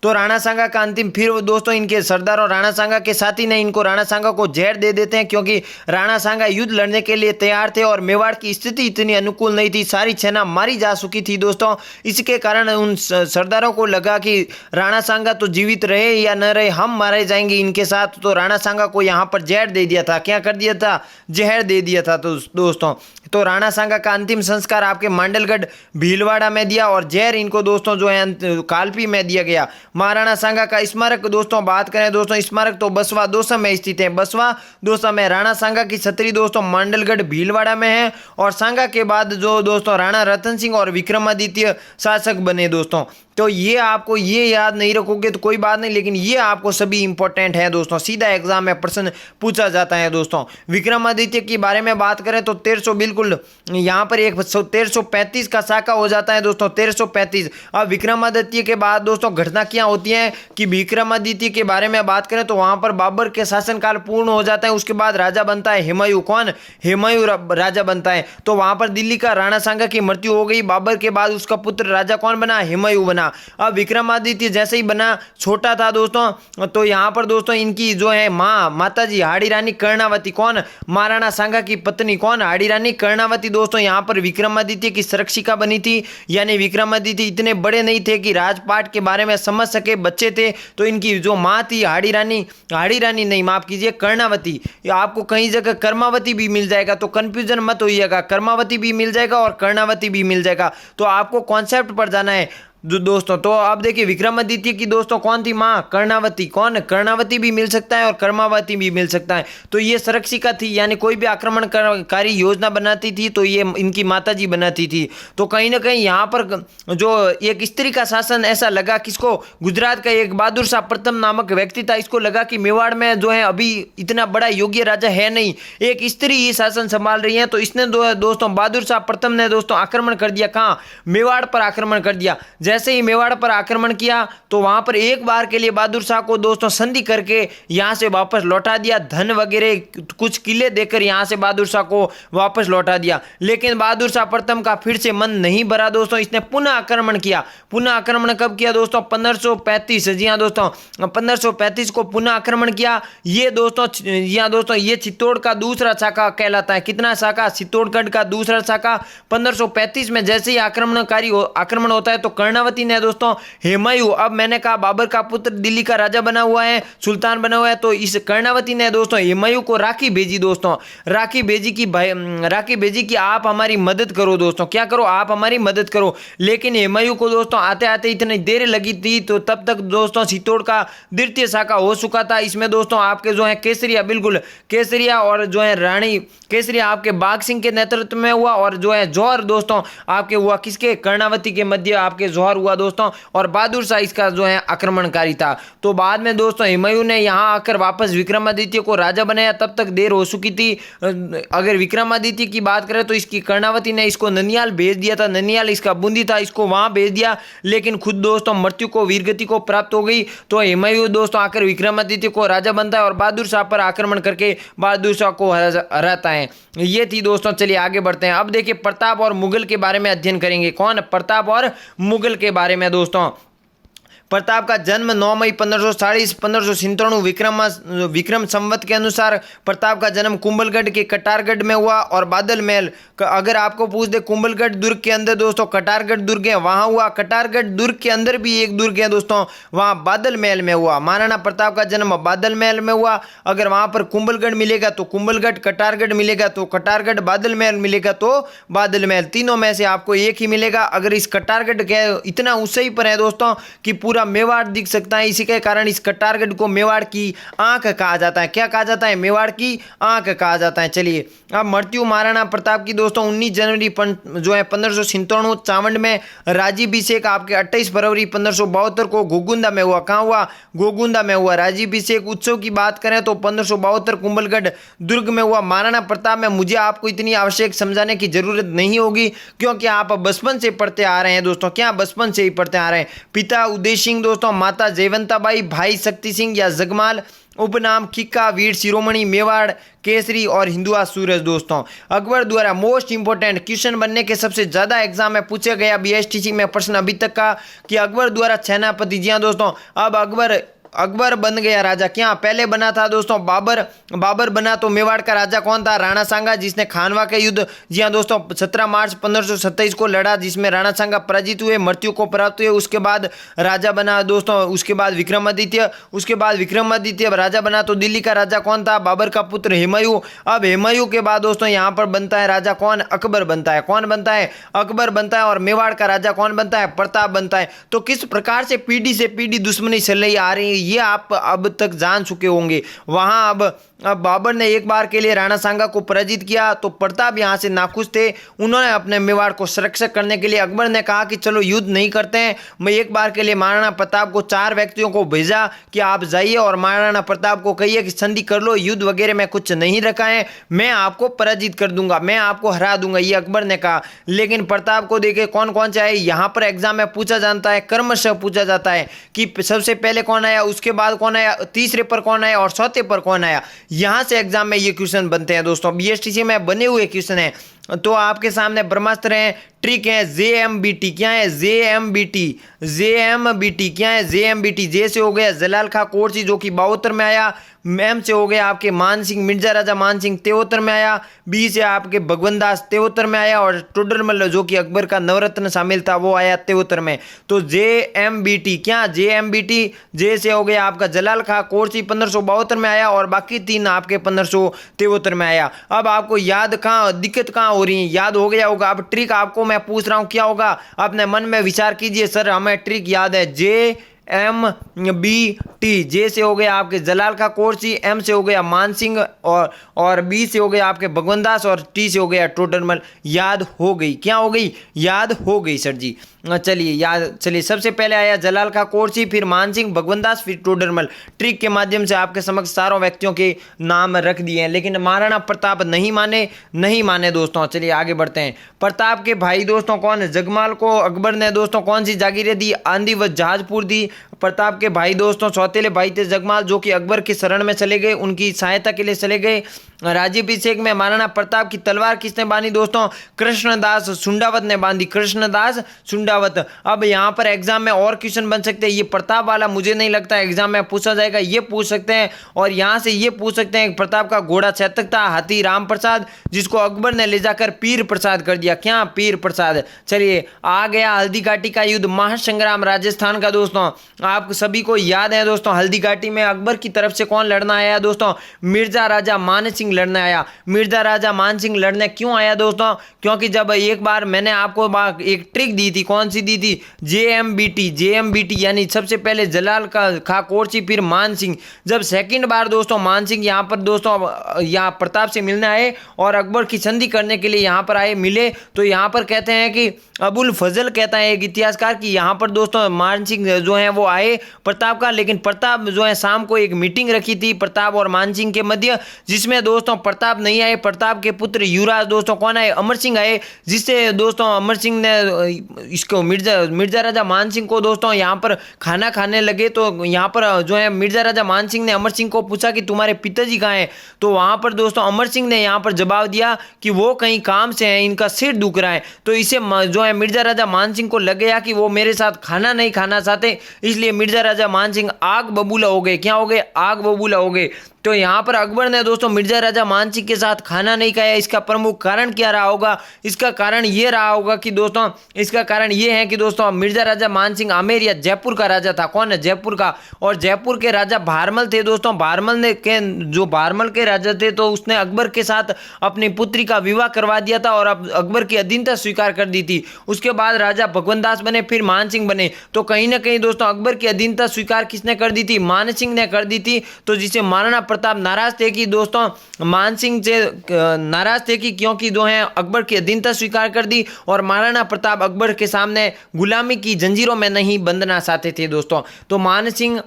तो राणा सांगा का अंतिम, फिर दोस्तों इनके सरदार और राणा सांगा के साथी ने इनको राणा सांगा को जहर दे देते हैं, क्योंकि राणा सांगा युद्ध लड़ने के लिए तैयार थे और मेवाड़ की स्थिति इतनी अनुकूल नहीं थी, सारी सेना मारी जा चुकी थी दोस्तों। इसके कारण उन सरदारों को लगा कि राणा सांगा तो जीवित रहे या न रहे, हम मारे जाएंगे इनके साथ। तो राणा सांगा को यहाँ पर जहर दे दिया था। क्या कर दिया था? जहर दे दिया था। तो दोस्तों तो राणा सांगा का अंतिम संस्कार आपके मांडलगढ़ भीलवाड़ा में दिया और जहर इनको दोस्तों जो है कालपी में दिया गया। महाराणा सांगा का स्मारक दोस्तों बात करें दोस्तों, स्मारक तो बसवा दोसा में स्थित है। बसवा दोसा में राणा सांगा की छतरी दोस्तों मांडलगढ़ भीलवाड़ा में है। और सांगा के बाद जो दोस्तों राणा रतन सिंह और विक्रमादित्य शासक बने दोस्तों। तो ये आपको ये याद नहीं रखोगे तो कोई बात नहीं, लेकिन ये आपको सभी इंपॉर्टेंट है दोस्तों, सीधा एग्जाम में प्रश्न पूछा जाता है दोस्तों। विक्रमादित्य के बारे में बात करें तो 1300, बिल्कुल यहाँ पर एक 1335 का साका हो जाता है दोस्तों, 1335। अब विक्रमादित्य के बाद दोस्तों घटना क्या होती है कि विक्रमादित्य के बारे में बात करें तो वहां पर बाबर के शासनकाल पूर्ण हो जाता है। उसके बाद राजा बनता है हुमायूं। कौन? हुमायूं राजा बनता है। तो वहां पर दिल्ली का राणा सांगा की मृत्यु हो गई। बाबर के बाद उसका पुत्र राजा कौन बना? हुमायूं बना। अब विक्रमादित्य जैसे ही बना, छोटा था दोस्तों, तो यहाँ पर दोस्तों इनकी जो है माता जी हाड़ी रानी कर्णावती, कौन? महाराणा सांगा की पत्नी, कौन? हाड़ी रानी कर्णावती दोस्तों यहाँ पर विक्रमादित्य की संरक्षिका बनी थी। यानी विक्रमादित्य इतने बड़े नहीं थे कि राजपाट के बारे में समझ सके, बच्चे थे। तो इनकी जो माँ थी हाड़ी रानी नहीं, माफ कीजिए, कर्णावती। आपको कहीं जगह कर्मावती भी मिल जाएगा तो कंफ्यूजन मत होइएगा, कर्मावती भी मिल जाएगा और कर्णावती भी मिल जाएगा। तो आपको कॉन्सेप्ट पर जाना है। दोस्तों तो अब देखिए विक्रमादित्य की दोस्तों कौन थी माँ, कर्णावती। कौन, कर्णावती भी मिल सकता है और कर्मावती भी मिल सकता है। तो ये संरक्षिका थी, यानी कोई भी आक्रमणकारी योजना बनाती थी तो ये इनकी माता जी बनाती थी। तो कहीं ना कहीं यहाँ पर जो एक स्त्री का शासन ऐसा लगा, किसको, गुजरात का एक बहादुर शाह प्रथम नामक व्यक्ति था, इसको लगा कि मेवाड़ में जो है अभी इतना बड़ा योग्य राजा है नहीं, एक स्त्री ही शासन संभाल रही है। तो इसने दोस्तों बहादुर शाह प्रथम ने दोस्तों आक्रमण कर दिया। कहाँ, मेवाड़ पर आक्रमण कर दिया। जैसे ही मेवाड़ पर आक्रमण किया तो वहां पर एक बार के लिए बहादुर शाह को दोस्तों संधि करके यहां से वापस लौटा दिया, धन वगैरह कुछ किले देकर यहां से बहादुर शाह को वापस लौटा दिया। लेकिन बहादुर शाह प्रथम का फिर से मन नहीं भरा दोस्तों, इसने पुनः आक्रमण किया। पुनः आक्रमण कब किया दोस्तों, 1535। जी हाँ दोस्तों, 1535 को पुनः आक्रमण किया। ये दोस्तों ये चित्तौड़ का दूसरा शाखा कहलाता है। कितना शाखा, चित्तौड़गढ़ का दूसरा शाखा। 1535 में जैसे ही आक्रमण होता है तो कर्णावती ने दोस्तों हुमायूं, अब मैंने कहा बाबर का पुत्र दिल्ली का राजा बना हुआ है, सुल्तान बना हुआ है, तो इस कर्णावती ने दोस्तों हुमायूं को राखी भेजी। दोस्तों राखी भेजी कि आप हमारी मदद करो दोस्तों, क्या करो, आप हमारी मदद करो। लेकिन हुमायूं को दोस्तों आते आते इतनी देर लगी थी, तो तब तक दोस्तों चित्तौड़ का द्वितीय शाखा हो चुका था। इसमें दोस्तों आपके जो है केसरिया, बिल्कुल केसरिया और जो है रानी केसरिया आपके बाघ सिंह के नेतृत्व में हुआ, और जो है जौहर दोस्तों आपके हुआ किसके, कर्णावती के मध्य आपके जौहर हुआ दोस्तों, और बहादुर शाह इसका जो है आक्रमणकारी था। तो बाद में दोस्तों हुमायूं ने यहाँ आकर वापस विक्रमादित्य को राजा बनाया, तब तक देर हो चुकी थी। अगर विक्रमादित्य की बात करें तो इसकी कर्णावती ने इसको ननियाल भेज दिया था, ननियाल इसका बूंदी था, इसको वहां भेज दिया। लेकिन खुद दोस्तों मृत्यु को, वीरगति को प्राप्त हो गई। तो हुमायूं दोस्तों आकर विक्रमादित्य को राजा बनता है और बहादुर शाह पर आक्रमण करके बहादुर शाह को हराता है। ये थी दोस्तों, चलिए आगे बढ़ते हैं। अब देखिए प्रताप और मुगल के बारे में अध्ययन करेंगे। कौन, प्रताप और मुगल के बारे में दोस्तों। प्रताप का जन्म 9 मई 1540 1597 विक्रम संवत के अनुसार प्रताप का जन्म कुंभलगढ़ के कटारगढ़ में हुआ, और बादल महल, अगर आपको पूछ दे कुंभलगढ़ दुर्ग के अंदर दोस्तों कटारगढ़ दुर्ग है, वहां हुआ। कटारगढ़ दुर्ग के अंदर भी एक दुर्ग है दोस्तों, वहां बादल महल में हुआ। महाराणा प्रताप का जन्म बादल महल में हुआ। अगर वहां पर कुंभलगढ़ मिलेगा तो कुंभलगढ़, कटारगढ़ मिलेगा तो कटारगढ़, बादल महल मिलेगा तो बादल महल, तीनों में से आपको एक ही मिलेगा। अगर इस कटारगढ़ के इतना ऊंचाई पर है दोस्तों कि पूरा मेवाड़ दिख सकता है, इसी के कारण इस कटारगढ़ को मेवाड़ की आंख कहा जाता है। क्या कहा जाता है, मेवाड़ की आंख कहा जाता है। चलिए अब मृत्यु महाराणा प्रताप की दोस्तों 19 जनवरी जो है 1597 में, राज्याभिषेक आपके 28 फरवरी 1572 को गोगुंदा में हुआ। कहाँ हुआ, गोगुंदा में हुआ। राज्याभिषेक उत्सव की बात करें तो 1572 कुंभलगढ़ दुर्ग में हुआ। महाराणा प्रताप में मुझे आपको इतनी आवश्यक समझाने की जरूरत नहीं होगी, क्योंकि आप बचपन से पढ़ते आ रहे हैं दोस्तों। क्या, बचपन से ही पढ़ते आ रहे हैं। पिता उदय सिंह दोस्तों, माता जयवंताबाई, भाई शक्ति सिंह या जगमाल, उपनाम किक्का, वीर शिरोमणि, मेवाड़ केसरी और हिंदुआ सूरज दोस्तों। अकबर द्वारा मोस्ट इंपोर्टेंट क्वेश्चन बनने के सबसे ज्यादा एग्जाम में पूछा गया बीएसटीसी में प्रश्न अभी तक का कि अकबर द्वारा सेनापति। जी हाँ दोस्तों, अब अकबर बन गया राजा। क्या, पहले बना था दोस्तों बाबर बना। तो मेवाड़ का राजा कौन था, राणा सांगा, जिसने खानवा के युद्ध, जी हाँ दोस्तों 17 मार्च 1527 को लड़ा, जिसमें राणा सांगा पराजित हुए, मृत्यु को प्राप्त हुए। उसके बाद राजा बना दोस्तों, उसके बाद विक्रमादित्य राजा बना। तो दिल्ली का राजा कौन था, बाबर का पुत्र हुमायूं। अब हुमायूं के बाद दोस्तों यहाँ पर बनता है राजा कौन, अकबर बनता है। कौन बनता है, अकबर बनता है। और मेवाड़ का राजा कौन बनता है, प्रताप बनता है। तो किस प्रकार से पीढ़ी दुश्मनी चल रही आ रही है, ये आप अब तक जान चुके होंगे। वहां अब बाबर ने एक बार के लिए राणा सांगा को पराजित किया, तो प्रताप यहां से नाखुश थे। उन्होंने अपने मेवाड़ को सुरक्षित करने के लिए अकबर ने कहा कि चलो युद्ध नहीं करते हैं। मैं एक बार के लिए महाराणा प्रताप को 4 व्यक्तियों को भेजा कि आप जाइए और महाराणा प्रताप को कहिए कि संधि कर लो, युद्ध वगैरह में कुछ नहीं रखा है, मैं आपको पराजित कर दूंगा, मैं आपको हरा दूंगा, ये अकबर ने कहा। लेकिन प्रताप को देखे कौन कौन से आए, यहां पर एग्जाम में पूछा जाता है, क्रमशः पूछा जाता है कि सबसे पहले कौन आया, उसके बाद कौन आया, तीसरे पर कौन आया और चौथे पर कौन आया। यहां से एग्जाम में ये क्वेश्चन बनते हैं दोस्तों, बीएसटीसी में बने हुए क्वेश्चन है। तो आपके सामने ब्रह्मास्त्र है, ट्रिक है, जेएमबीटी। क्या है, जेएमबीटी क्या है, जेएमबीटी। जे से हो गया जलाल खां कोरसी जो कि 72 में आया। एम से हो गया आपके मान सिंह, मिर्जा राजा मान सिंह 73 में आया। बी से आपके भगवंत दास 73 में आया। और टोडरमल जो कि अकबर का नवरत्न शामिल था वो आया 73 में। तो जेएमबीटी क्या, जेएमबीटी। जे से हो गया आपका जलाल खां कोरसी 1572 में आया और बाकी 3 आपके 1573 में आया। अब आपको याद कहाँ दिक्कत कहाँ हो रही है, याद हो गया होगा। अब ट्रिक आपको मैं पूछ रहा हूं, क्या होगा अपने मन में विचार कीजिए। सर हमें ट्रिक याद है, JMBT। जे से हो गया आपके जलाल का कोर्सी, M से हो गया मान सिंह, और B से हो गया आपके भगवंत दास, और T से हो गया टोडरमल। याद हो गई, क्या हो गई, याद हो गई सर जी। चलिए याद, चलिए सबसे पहले आया जलाल का कोर्सी, फिर मान सिंह, भगवंत दास, फिर टोडरमल। ट्रिक के माध्यम से आपके समक्ष चारों व्यक्तियों के नाम रख दिए हैं, लेकिन महाराणा प्रताप नहीं माने दोस्तों। चलिए आगे बढ़ते हैं। प्रताप के भाई दोस्तों कौन है? जगमाल को अकबर ने दोस्तों कौन सी जागीरें दी? आंधी व जहाजपुर दी। प्रताप के भाई दोस्तों सौतेले भाई थे जगमाल, जो कि अकबर की शरण में चले गए, उनकी सहायता के लिए चले गए। राज्याभिषेक में महाराणा प्रताप की तलवार किसने बांधी दोस्तों? कृष्णदास सुंडावत ने बांधी, कृष्णदास सुंडावत। अब यहाँ पर एग्जाम में और क्वेश्चन बन सकते हैं, ये प्रताप वाला मुझे नहीं लगता एग्जाम में पूछा जाएगा, ये पूछ सकते हैं। और यहाँ से ये पूछ सकते हैं प्रताप का घोड़ा चेतक था, हाथी राम प्रसाद, जिसको अकबर ने ले जाकर पीर प्रसाद कर दिया। क्या? पीर प्रसाद। चलिए आ गया हल्दी घाटी का युद्ध, महासंग्राम राजस्थान का दोस्तों। आप सभी को याद है दोस्तों, हल्दी घाटी में अकबर की तरफ से कौन लड़ना आया दोस्तों? मिर्जा राजा मान सिंह लड़ने आया। मिर्जा राजा मान सिंह लड़ने क्यों आया दोस्तों? क्योंकि जब एक बार मैंने आपको एक ट्रिक दी थी, कौन सी दी थी? JMBT यानी सबसे पहले जलाल का कोर्सी, फिर मान सिंह। जब सेकंड बार दोस्तों मान सिंह यहाँ पर दोस्तों यहाँ प्रताप से मिलने आए और अकबर की संधि करने के लिए यहाँ पर आए, मिले, तो यहाँ पर कहते हैं कि अबुल फजल कहता है एक इतिहासकार कि यहाँ पर दोस्तों मान सिंह जो है वो आए प्रताप का, लेकिन प्रताप जो है शाम को एक मीटिंग रखी थी प्रताप और मान सिंह के मध्य, जिसमें दोस्तों प्रताप नहीं आए। प्रताप के पुत्र युवराज दोस्तों कौन आए? अमर सिंह आए, जिससे दोस्तों अमर सिंह ने इसको मिर्जा राजा मान सिंह को दोस्तों यहाँ पर खाना खाने लगे। तो यहाँ पर जो है मिर्जा राजा मान सिंह ने अमर सिंह को पूछा कि तुम्हारे पिताजी कहाँ हैं? तो वहाँ पर दोस्तों अमर सिंह ने यहाँ पर जवाब दिया कि वो कहीं काम से हैं, इनका सिर दुख रहा है। तो इसे जो है मिर्जा राजा मान सिंह को लग गया कि वो मेरे साथ खाना नहीं खाना चाहते, इसलिए मिर्जा राजा मान सिंह आग बबूला हो गए। क्या हो गए? आग बबूला हो गए। तो यहाँ पर अकबर ने दोस्तों मिर्जा राजा मान सिंह के साथ खाना नहीं खाया। इसका प्रमुख कारण क्या रहा होगा? इसका कारण ये रहा होगा कि दोस्तों, इसका कारण ये है कि दोस्तों मिर्जा राजा मान सिंह आमेर या जयपुर का राजा था। कौन है? जयपुर का। और जयपुर के राजा भारमल थे दोस्तों। भारमल के राजा थे, तो उसने अकबर के साथ अपनी पुत्री का विवाह करवा दिया था और अब अकबर की अधीनता स्वीकार कर दी थी। उसके बाद राजा भगवंत दास बने, फिर मान सिंह बने। तो कहीं ना कहीं दोस्तों अकबर की अधीनता स्वीकार किसने कर दी थी? मान सिंह ने कर दी थी। तो जिसे महाराणा प्रताप नाराज थे कि दोस्तों मान सिंह से नाराज थे कि क्योंकि जो है अकबर की अधीनता स्वीकार कर दी, और महाराणा प्रताप अकबर के सामने गुलामी की जंजीरों में नहीं बंधना चाहते थे दोस्तों। तो मान सिंह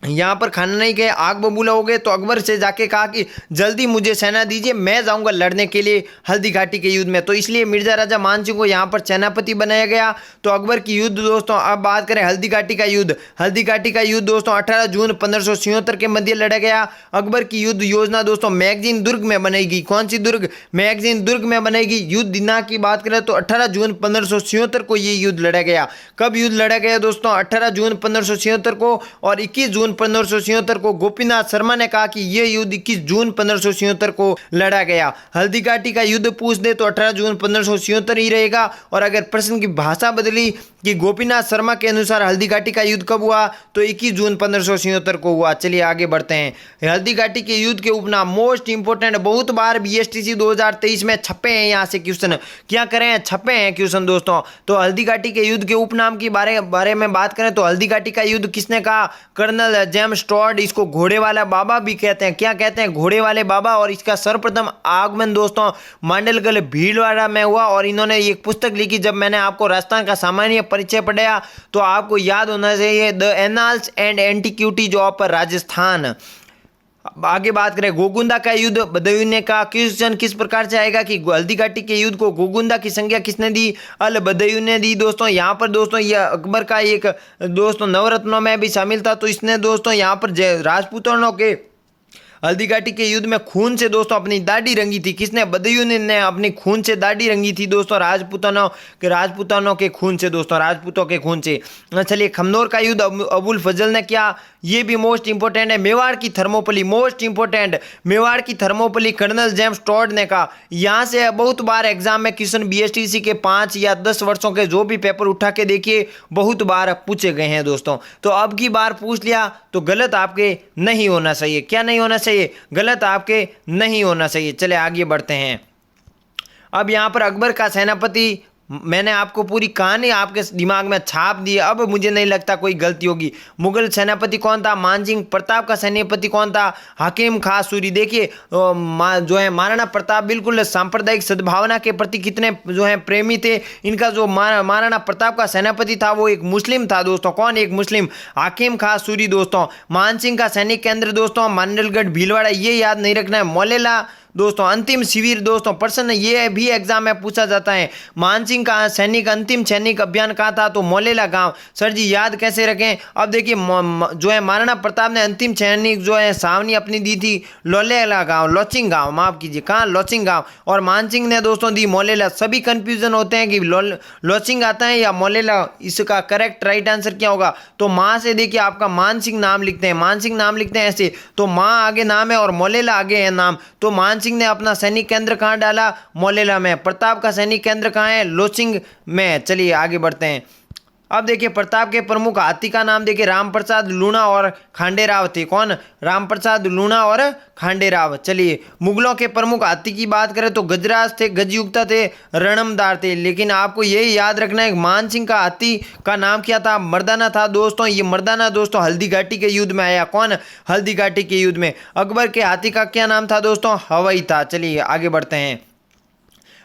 यहाँ पर खाना नहीं गए, आग बबूला हो गए। तो अकबर से जाके कहा कि जल्दी मुझे सेना दीजिए, मैं जाऊंगा लड़ने के लिए हल्दी घाटी के युद्ध में। तो इसलिए मिर्जा राजा मान सिंह को यहाँ पर सेनापति बनाया गया। तो अकबर की युद्ध दोस्तों, अब बात करें हल्दी घाटी का युद्ध। हल्दी घाटी का युद्ध दोस्तों 18 जून 1576 के मध्य लड़ा गया। अकबर की युद्ध योजना दोस्तों मैगजीन दुर्ग में बनेगी। कौन सी दुर्ग? मैगजीन दुर्ग में बनेगी। युद्ध दिनांक की बात करें तो 18 जून 1576 को ये युद्ध लड़ा गया। कब युद्ध लड़ा गया दोस्तों? 18 जून 1576 को। और 21 जून 1576 को गोपीनाथ शर्मा ने कहा कि यह युद्ध 21 जून 1576 को लड़ा गया। हल्दी घाटी का युद्ध पूछ दे तो 18 जून 1576 ही रहेगा। और अगर प्रश्न की भाषा बदली कि गोपीनाथ शर्मा के अनुसार हल्दी घाटी का युद्ध कब हुआ, तो 21 जून 1576 को हुआ। चलिए आगे बढ़ते हैं। हल्दी घाटी के युद्ध के उपनाम मोस्ट इंपोर्टेंट, बहुत बार BSTC 2023 में छपे हैं, यहाँ से क्वेश्चन क्या करें, छपे हैं क्वेश्चन दोस्तों। तो हल्दी घाटी के युद्ध के उपनाम की बारे में बात करें तो हल्दी घाटी का युद्ध किसने कहा? Colonel James Tod. इसको घोड़े वाला बाबा भी कहते हैं। क्या कहते हैं? घोड़े वाले बाबा। और इसका सर्वप्रथम आगमन दोस्तों मांडलगढ़ भीलवाड़ा में हुआ। और इन्होंने एक पुस्तक लिखी। जब मैंने आपको राजस्थान का सामान्य परिचय पढ़ाया तो आपको याद होना चाहिए the annals and antiquities of Rajasthan. आगे बात करें गोगुंदा का युद्ध बदायूं का क्वेश्चन किस प्रकार से आएगा कि हल्दी घाटी के युद्ध को गोगुंदा की संज्ञा किसने दी? अल बदायूं ने दी दोस्तों। यहाँ पर दोस्तों यह अकबर का एक दोस्तों नवरत्नों में भी शामिल था। तो इसने दोस्तों यहाँ पर राजपूतों के हल्दी घाटी के युद्ध में खून से दोस्तों अपनी दाढ़ी रंगी थी। किसने? बदायूं ने अपनी खून से दाढ़ी रंगी थी दोस्तों, राजपूतों के खून से दोस्तों, राजपूतों के खून से। चलिए खमनोर का युद्ध अबुल फजल ने किया, ये भी मोस्ट इंपोर्टेंट है। मेवाड़ की थर्मोपली मोस्ट इंपोर्टेंट, मेवाड़ की थर्मोपली कर्नल जेम्स टॉड ने कहा। यहाँ से बहुत बार एग्जाम में क्वेश्चन BSTC के 5 या 10 वर्षों के जो भी पेपर उठा के देखिए बहुत बार पूछे गए हैं दोस्तों। तो अब की बार पूछ लिया तो गलत आपके नहीं होना चाहिए। क्या नहीं होना चाहिए? गलत आपके नहीं होना चाहिए। चले आगे बढ़ते हैं। अब यहाँ पर अकबर का सेनापति, मैंने आपको पूरी कहानी आपके दिमाग में छाप दी, अब मुझे नहीं लगता कोई गलती होगी। मुगल सेनापति कौन था? मानसिंह। प्रताप का सेनापति कौन था? हकीम खां सूरी। देखिए जो है महाराणा प्रताप बिल्कुल सांप्रदायिक सद्भावना के प्रति कितने जो है प्रेमी थे। इनका जो महाराणा प्रताप का सेनापति था वो एक मुस्लिम था दोस्तों। कौन? एक मुस्लिम, हकीम खां सूरी दोस्तों। मानसिंह का सैनिक केंद्र दोस्तों मांडलगढ़ भीलवाड़ा, ये याद नहीं रखना है। मोलेला दोस्तों अंतिम शिविर दोस्तों, प्रश्न ये भी एग्जाम में पूछा जाता है। मानसिंह का सैनिक अंतिम सैनिक अभियान कहाँ था? तो मोलेला गांव। सर जी याद कैसे रखें? अब देखिए जो है महाराणा प्रताप ने अंतिम सैनिक जो है सावनी अपनी दी थी लोलेला गांव, लोचिंग गांव, माफ कीजिए, कहाँ? लोचिंग गांव। और मानसिंह ने दोस्तों दी मोलेला। सभी कंफ्यूजन होते हैं कि लोचिंग आता है या मोलेला, इसका करेक्ट राइट आंसर क्या होगा? तो माँ से देखिए आपका मानसिंह नाम लिखते हैं, मानसिंह नाम लिखते हैं ऐसे, तो माँ आगे नाम है और मोलेला आगे है नाम। तो मानसिंह ने अपना सैनिक केंद्र कहाँ डाला? मोलेला में। प्रताप का सैनिक केंद्र कहाँ है? लोचिंग में। चलिए आगे बढ़ते हैं। अब देखिए प्रताप के प्रमुख हाथी का नाम देखिए रामप्रसाद लूणा और खांडेराव थे। कौन? रामप्रसाद लूणा और खांडेराव। चलिए मुगलों के प्रमुख हाथी की बात करें तो गजराज थे, गजयुक्ता थे, रणमदार थे। लेकिन आपको यही याद रखना है मानसिंह का हाथी का नाम क्या था? मर्दाना था दोस्तों। ये मर्दाना दोस्तों हल्दी घाटी के युद्ध में आया। कौन? हल्दी घाटी के युद्ध में। अकबर के हाथी का क्या नाम था दोस्तों? हवाई था। चलिए आगे बढ़ते हैं।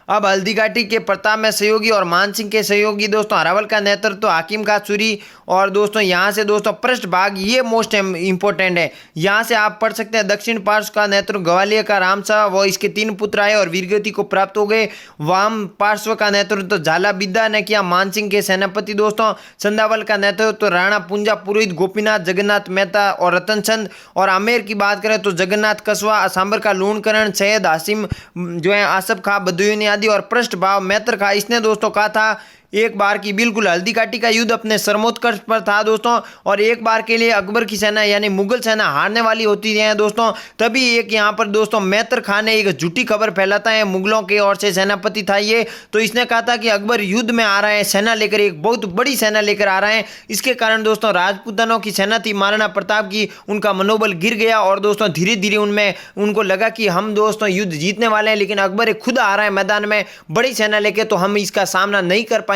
अब हल्दी घाटी के प्रताप में सहयोगी और मानसिंह के सहयोगी दोस्तों अरावल का नेतृत्व हकीम खां सूरी। और दोस्तों यहाँ से दोस्तों पृष्ठ भाग ये मोस्ट इंपॉर्टेंट है, यहाँ से आप पढ़ सकते हैं। दक्षिण पार्श्व का नेतृत्व ग्वालियर का रामशाह, वो इसके 3 पुत्र आए और वीरगति को प्राप्त हो गए। वाम पार्श्व का नेतृत्व झाला बिद्दा ने किया। मानसिंह के सेनापति दोस्तों संदावल का नेतृत्व राणा पुंजा पुरोहित, गोपीनाथ, जगन्नाथ मेहता और रतन चंद। और आमेर की बात करें तो जगन्नाथ कस्वा, सांबर का लूणकरण, सैयद हासिम जो है आसफ खां बदयूनी आदि। और पृष्ठ भाव मैत्र खां, इसने दोस्तों कहा था एक बार की बिल्कुल हल्दी घाटी का युद्ध अपने सर्वोत्कर्ष पर था दोस्तों। और एक बार के लिए अकबर की सेना यानी मुगल सेना हारने वाली होती है दोस्तों, तभी एक यहाँ पर दोस्तों मैत्र खां ने एक झूठी खबर फैलाता है। मुगलों के ओर से सेनापति था ये, तो इसने कहा था कि अकबर युद्ध में आ रहा है, सेना लेकर, एक बहुत बड़ी सेना लेकर आ रहा है। इसके कारण दोस्तों राजपूतानों की सेना थी महाराणा प्रताप की, उनका मनोबल गिर गया और दोस्तों धीरे धीरे उनमें उनको लगा कि हम दोस्तों युद्ध जीतने वाले हैं, लेकिन अकबर खुद आ रहा है मैदान में बड़ी सेना लेके, तो हम इसका सामना नहीं कर पाएंगे।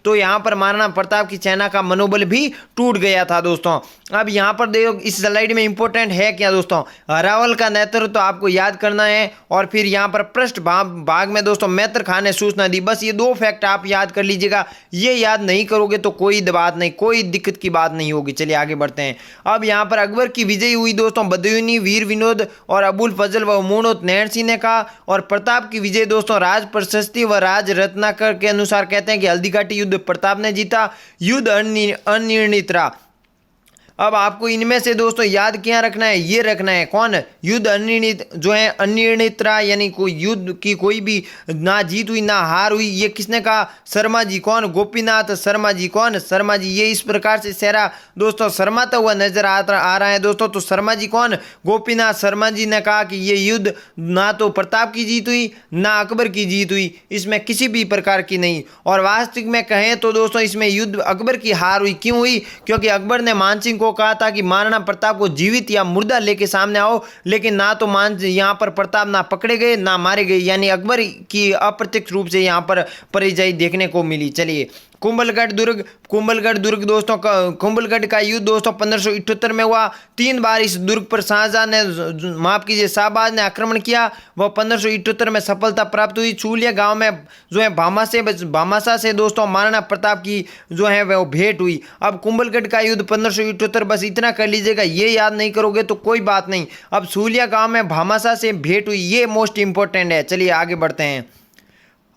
तो यहां पर महाराणा प्रताप की सेना का मनोबल भी टूट गया था दोस्तों। अब यहां पर देखो इस स्लाइड में इंपॉर्टेंट है क्या दोस्तों? अरावल का नेतृत्व तो आपको याद करना है। और फिर यहां पर पृष्ठ भाग में दोस्तों मैत्र खां ने सूचना दी। बस ये 2 फैक्ट आप याद कर लीजिएगा। ये याद नहीं करोगे तो कोई बात नहीं, कोई दिक्कत की बात नहीं होगी। चलिए आगे बढ़ते हैं। अब यहां पर अकबर की विजय हुई दोस्तों बदयूनी, वीर विनोद और अबुल फजल व मूणोत नैण सिंह ने कहा। और प्रताप की विजय दोस्तों राज प्रशस्ति व राज रत्नाकर के अनुसार कहते हैं कि हल्दी घाटी युद्ध प्रताप ने जीता, युद्ध अनिर्णित रहा। अब आपको इनमें से दोस्तों याद क्या रखना है? ये रखना है कौन? युद्ध अनिर्णित जो है अनिर्णित रहा, यानी कोई युद्ध की कोई भी ना जीत हुई ना हार हुई। ये किसने कहा? शर्मा जी। कौन? गोपीनाथ शर्मा जी। कौन? शर्मा जी। ये इस प्रकार से सेहरा दोस्तों शर्माता हुआ नजर आ रहा है दोस्तों। तो शर्मा जी कौन? गोपीनाथ शर्मा जी ने कहा कि ये युद्ध ना तो प्रताप की जीत हुई ना अकबर की जीत हुई, इसमें किसी भी प्रकार की नहीं। और वास्तविक में कहें तो दोस्तों इसमें युद्ध अकबर की हार हुई। क्यों हुई? क्योंकि अकबर ने मानसिंह को कहा था कि महाराणा प्रताप को जीवित या मुर्दा लेके सामने आओ, लेकिन ना तो यहाँ पर प्रताप ना पकड़े गए ना मारे गए, यानी अकबर की अप्रत्यक्ष रूप से यहाँ पर परिचय देखने को मिली। चलिए कुंभलगढ़ दुर्ग दोस्तों, कुंभलगढ़ का युद्ध दोस्तों 1578 में हुआ। 3 बार इस दुर्ग पर शाहबाज ने आक्रमण किया। वह 1578 में सफलता प्राप्त हुई। चूलिया गांव में जो है भामाशाह से दोस्तों महाराणा प्रताप की जो है वह भेंट हुई। अब कुंभलगढ़ का युद्ध 1578, बस इतना कर लीजिएगा, ये याद नहीं करोगे तो कोई बात नहीं। अब चूलिया गांव में भामाशाह से भेंट हुई, ये मोस्ट इंपॉर्टेंट है। चलिए आगे बढ़ते हैं।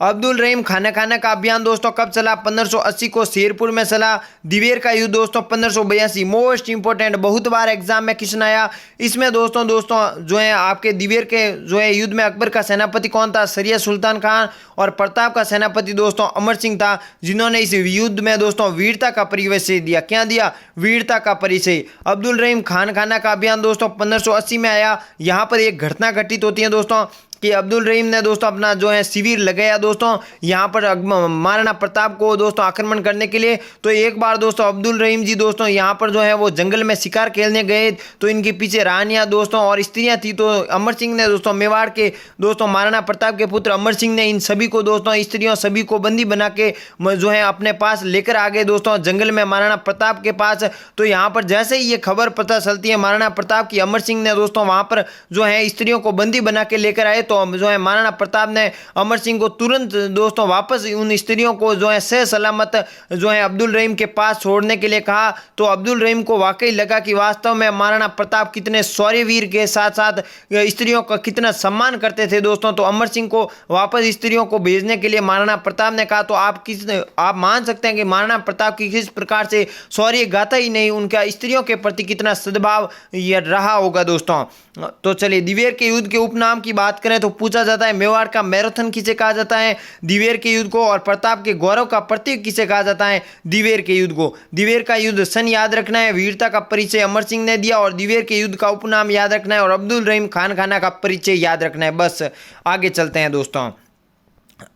अब्दुल रहीम खाना का अभियान दोस्तों कब चला? 1580 को शेरपुर में चला। दिवेर का युद्ध दोस्तों 1582, मोस्ट इंपोर्टेंट, बहुत बार एग्जाम में क्वेश्चन आया। इसमें दोस्तों जो है आपके दिवेर के जो है युद्ध में अकबर का सेनापति कौन था? सरिया सुल्तान खान। और प्रताप का सेनापति दोस्तों अमर सिंह था, जिन्होंने इस युद्ध में दोस्तों वीरता का परिचय दिया। क्या दिया? वीरता का परिचय। अब्दुल रहीम खाना का अभियान दोस्तों 1580 में आया। यहाँ पर एक घटना घटित होती है दोस्तों। कि अब्दुल रहीम ने दोस्तों अपना जो है शिविर लगाया दोस्तों यहाँ पर महाराणा प्रताप को दोस्तों आक्रमण करने के लिए। तो एक बार दोस्तों अब्दुल रहीम जी दोस्तों यहाँ पर जो है वो जंगल में शिकार खेलने गए, तो इनके पीछे रानियां दोस्तों और स्त्रियां थी। तो अमर सिंह ने दोस्तों मेवाड़ के दोस्तों महाराणा प्रताप के पुत्र अमर सिंह ने इन सभी को दोस्तों स्त्रियों सभी को बंदी बना के जो है अपने पास लेकर आ गए दोस्तों जंगल में महाराणा प्रताप के पास। तो यहाँ पर जैसे ही ये खबर पता चलती है महाराणा प्रताप की, अमर सिंह ने दोस्तों वहां पर जो है स्त्रियों को बंदी बना के लेकर आए। तो जो है महाराणा प्रताप ने अमर सिंह को तुरंत दोस्तों वापस उन स्त्रियों को जो है सह सलामत जो है अब्दुल रहीम के पास छोड़ने के लिए कहा। तो अब्दुल रहीम को वाकई लगा कि वास्तव में महाराणा प्रताप कितने शौर्यवीर के साथ साथ स्त्रियों का कितना सम्मान करते थे दोस्तों। तो अमर सिंह को वापस स्त्रियों को भेजने के लिए महाराणा प्रताप ने कहा। तो आप मान सकते हैं कि महाराणा प्रताप की किस प्रकार से शौर्य गाथा ही नहीं, उनका स्त्रियों के प्रति कितना सद्भाव यह रहा होगा दोस्तों। तो चलिए दिवेर के युद्ध के उपनाम की बात करें तो पूछा जाता है मेवाड़ का मैराथन किसे कहा जाता है, दिवेर के युद्ध को। और प्रताप के गौरव का प्रतीक किसे कहा जाता है, दिवेर के युद्ध को। दिवेर का युद्ध सन याद रखना है, वीरता का परिचय अमर सिंह ने दिया, और दिवेर के युद्ध का उपनाम याद रखना है, और अब्दुल रहीम खान खाना का परिचय याद रखना है। बस आगे चलते हैं दोस्तों,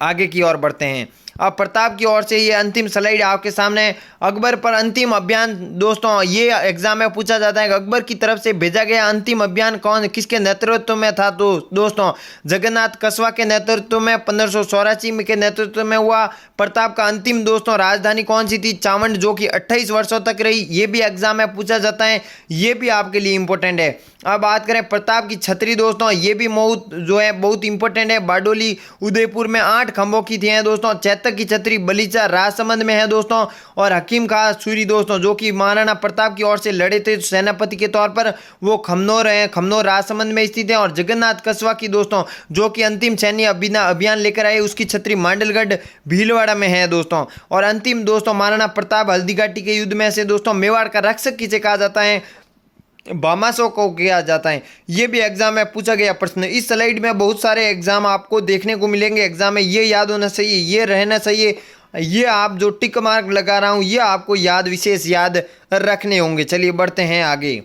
आगे की ओर बढ़ते हैं। अब प्रताप की ओर से ये अंतिम स्लाइड आपके सामने। अकबर पर अंतिम अभियान दोस्तों ये एग्जाम में पूछा जाता है कि अकबर की तरफ से भेजा गया अंतिम अभियान कौन किसके नेतृत्व में था। तो दोस्तों जगन्नाथ कस्वा के नेतृत्व में 1584 के नेतृत्व में हुआ। प्रताप का अंतिम दोस्तों राजधानी कौन सी थी, चावंड, जो कि 28 वर्षों तक रही। ये भी एग्जाम में पूछा जाता है, ये भी आपके लिए इंपॉर्टेंट है। अब बात करें प्रताप की छतरी दोस्तों, ये भी बहुत इंपॉर्टेंट है। बारडोली उदयपुर में 8 खंभों की थी दोस्तों। चैतक की छतरी बलीचा राजसमंद में है दोस्तों। और हकीम खां सूरी दोस्तों जो कि महाराणा प्रताप की ओर से लड़े थे सेनापति के तौर पर, वो खमनोर है, खमनोर राजसमंद में स्थित है। और जगन्नाथ कस्वा की दोस्तों जो कि अंतिम सैन्य अभियान लेकर आए, उसकी छतरी मांडलगढ़ भीलवाड़ा में है दोस्तों। और अंतिम दोस्तों महाराणा प्रताप हल्दीघाटी के युद्ध में से दोस्तों मेवाड़ का रक्षक किसे कहा जाता है, भामाशाह को किया जाता है। ये भी एग्जाम में पूछा गया प्रश्न। इस स्लाइड में बहुत सारे एग्जाम आपको देखने को मिलेंगे एग्जाम में, ये याद होना चाहिए, ये रहना चाहिए। ये आप जो टिक मार्क लगा रहा हूँ ये आपको विशेष याद रखने होंगे। चलिए बढ़ते हैं आगे।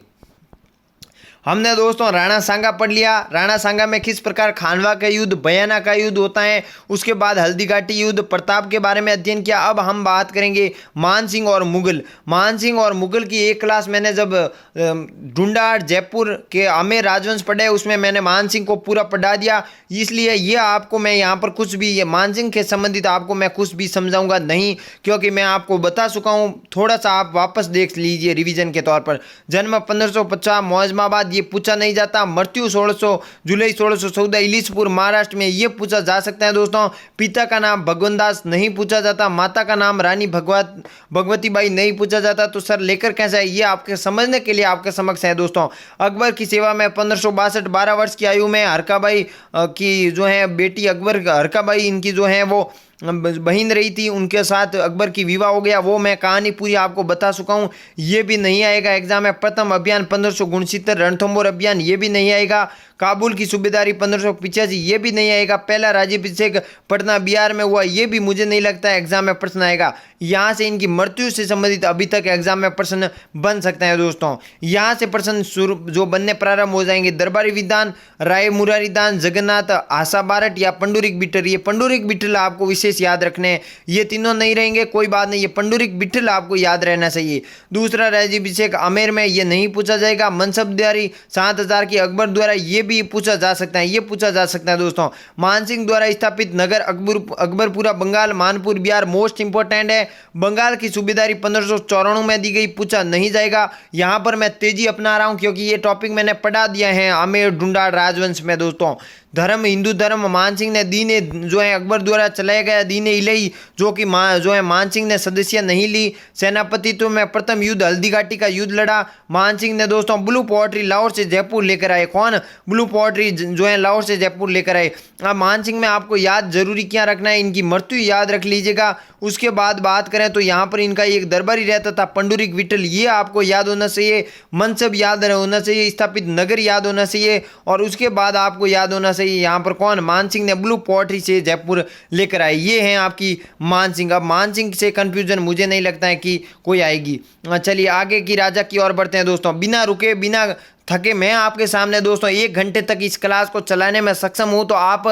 हमने दोस्तों राणा सांगा पढ़ लिया। राणा सांगा में किस प्रकार खानवा का युद्ध, बयाना का युद्ध होता है, उसके बाद हल्दीघाटी युद्ध, प्रताप के बारे में अध्ययन किया। अब हम बात करेंगे मान सिंह और मुगल। मान सिंह और मुगल की एक क्लास मैंने जब ढूंढाड़ जयपुर के आमेर राजवंश पढ़े उसमें मैंने मान सिंह को पूरा पढ़ा दिया। इसलिए ये आपको मैं यहाँ पर कुछ भी ये मान सिंह के संबंधित आपको मैं कुछ भी समझाऊंगा नहीं, क्योंकि मैं आपको बता चुका हूँ। थोड़ा सा आप वापस देख लीजिए रिवीजन के तौर पर। जन्म 1550 मौजमाबाद, ये पूछा नहीं जाता। मृत्यु 1600 जुलाई 1614 इलीसपुर महाराष्ट्र में, ये पूछा जा सकता है दोस्तों। पिता का नाम भगवनदास नहीं पूछा जाता। माता का नाम रानी भगवती बाई नहीं पूछा जाता। तो सर लेकर कैसा है, ये आपके समझने के लिए आपके समक्ष है दोस्तों। अकबर की सेवा में 1562 12 वर्ष की आयु में हरकाबाई की जो है बेटी अकबर हरकाबाई इनकी जो है वो बहन रही थी, उनके साथ अकबर की विवाह हो गया। वो मैं कहानी पूरी आपको बता चुका हूँ, ये भी नहीं आएगा एग्जाम में। प्रथम अभियान 1569 रणथंबोर अभियान, ये भी नहीं आएगा। काबुल की सूबेदारी 1585, ये भी नहीं आएगा। पहला राज्याभिषेक पटना बिहार में हुआ, ये भी मुझे नहीं लगता है एग्जाम में प्रश्न आएगा। यहाँ से इनकी मृत्यु से संबंधित अभी तक एग्जाम में प्रश्न बन सकते हैं दोस्तों। यहाँ से प्रश्न जो बनने प्रारंभ हो जाएंगे। दरबारी विधान, राय मुरारी दान, जगन्नाथ, आशा बारट या पंडुरिक बिठल। ये पंडुरिक बिठल आपको विशेष याद रखने हैं। ये तीनों नहीं रहेंगे कोई बात नहीं, ये पंडुरिक बिठल आपको याद रहना चाहिए। दूसरा राज्याभिषेक आमेर में, ये नहीं पूछा जाएगा। मनसबदारी 7000 की अकबर द्वारा, ये भी पूछा जा सकता है, ये पूछा जा सकता है दोस्तों। मानसिंह द्वारा स्थापित नगर अकबरपुरा बंगाल मानपुर बिहार, मोस्ट इंपोर्टेंट है। बंगाल की सूबेदारी 1594 में दी गई, पूछा नहीं जाएगा। यहां पर मैं तेजी अपना रहा हूं क्योंकि ये टॉपिक मैंने पढ़ा दिया है आमेर ढूंढाड़ राजवंश में दोस्तों। धर्म हिंदू धर्म, मानसिंह ने दीने जो है अकबर द्वारा चलाया गया दीने इलाही, जो कि जो है मानसिंह ने सदस्य नहीं ली। सेनापतित्व में प्रथम युद्ध हल्दीघाटी का युद्ध लड़ा मानसिंह ने दोस्तों। ब्लू पोएट्री लाहौर से जयपुर लेकर आए, कौन, ब्लू पोएट्री जो है लाहौर से जयपुर लेकर आए। अब मानसिंह में आपको याद जरूरी क्या रखना है, इनकी मृत्यु याद रख लीजिएगा। उसके बाद बात करें तो यहाँ पर इनका एक दरबारी रहता था पंडुरिक विठल, ये आपको याद होना चाहिए। मनसब याद होना चाहिए, स्थापित नगर याद होना चाहिए। और उसके बाद आपको याद होना चाहिए यहाँ पर कौन, मानसिंह ने ब्लू पोएट्री से जयपुर लेकर आए। ये हैं आपकी मानसिंह। अब मानसिंह से कंफ्यूजन मुझे नहीं लगता है कि कोई आएगी। चलिए आगे की राजा की ओर बढ़ते हैं दोस्तों। बिना रुके बिना थके। मैं आपके सामने दोस्तों 1 घंटे तक इस क्लास को चलाने में सक्षम हूँ, तो आप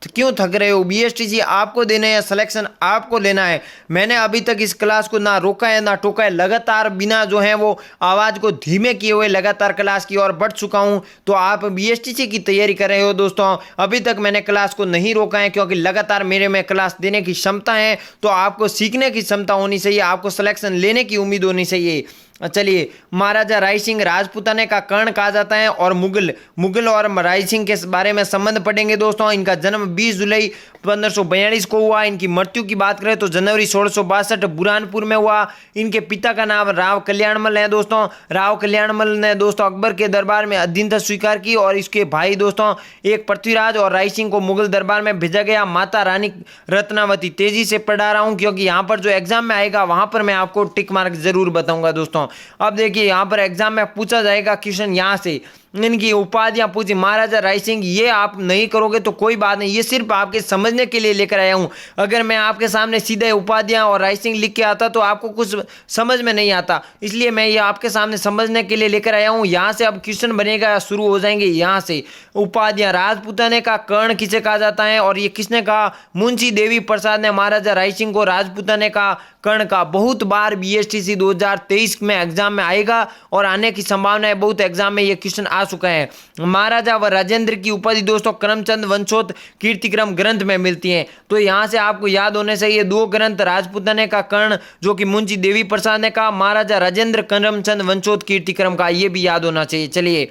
क्यों थक रहे हो? BSTC आपको देने हैं, सिलेक्शन आपको लेना है। मैंने अभी तक इस क्लास को ना रोका है ना टोका है, लगातार बिना जो है वो आवाज़ को धीमे किए हुए लगातार क्लास की ओर बढ़ चुका हूं। तो आप BSTC की तैयारी कर रहे हो दोस्तों, अभी तक मैंने क्लास को नहीं रोका है, क्योंकि लगातार मेरे में क्लास देने की क्षमता है। तो आपको सीखने की क्षमता होनी चाहिए, आपको सिलेक्शन लेने की उम्मीद होनी चाहिए। चलिए, महाराजा राय सिंह राजपूताने का कर्ण कहा जाता है, और मुगल और राय सिंह के बारे में संबंध पढ़ेंगे दोस्तों। इनका जन्म 20 जुलाई 1542 को हुआ। इनकी मृत्यु की बात करें तो जनवरी 1662 बुरहानपुर में हुआ। इनके पिता का नाम राव कल्याणमल है दोस्तों। राव कल्याणमल ने दोस्तों अकबर के दरबार में अधीनता स्वीकार की, और इसके भाई दोस्तों एक पृथ्वीराज और राय सिंह को मुगल दरबार में भेजा गया। माता रानी रत्नावती, तेजी से पढ़ा रहा हूं क्योंकि यहाँ पर जो एग्जाम में आएगा वहां पर मैं आपको टिक मार्क जरूर बताऊंगा दोस्तों। अब देखिए, यहां पर एग्जाम में पूछा जाएगा क्वेश्चन, यहां से इनकी उपाधियां पूछी। महाराजा राय सिंह, ये आप नहीं करोगे तो कोई बात नहीं, ये सिर्फ आपके समझने के लिए लेकर आया हूं। अगर मैं आपके सामने सीधे उपाधियां और राय सिंह लिख के आता तो आपको कुछ समझ में नहीं आता, इसलिए मैं ये आपके सामने समझने के लिए लेकर आया हूं। यहां से अब क्वेश्चन बनेगा, शुरू हो जाएंगे यहां से। उपाधियां, राजपूताने का कर्ण किसे कहा जाता है, और ये किसने कहा? मुंशी देवी प्रसाद ने महाराजा राय सिंह को राजपूताने का कर्ण का। बहुत बार BSTC 2023 में एग्जाम में आएगा, और आने की संभावना है, बहुत एग्जाम में ये क्वेश्चन आ चुका है। महाराजा व राजेंद्र की उपाधि दोस्तों करमचंद वंशोत कीर्तिक्रम ग्रंथ में मिलती है। तो यहां से आपको याद होने चाहिए 2 ग्रंथ, राजपूताने का कर्ण जो कि मुंशी देवी प्रसाद ने कहा, महाराजा राजेंद्र करमचंद वंशोत कीर्तिक्रम का, ये भी याद होना चाहिए। चलिए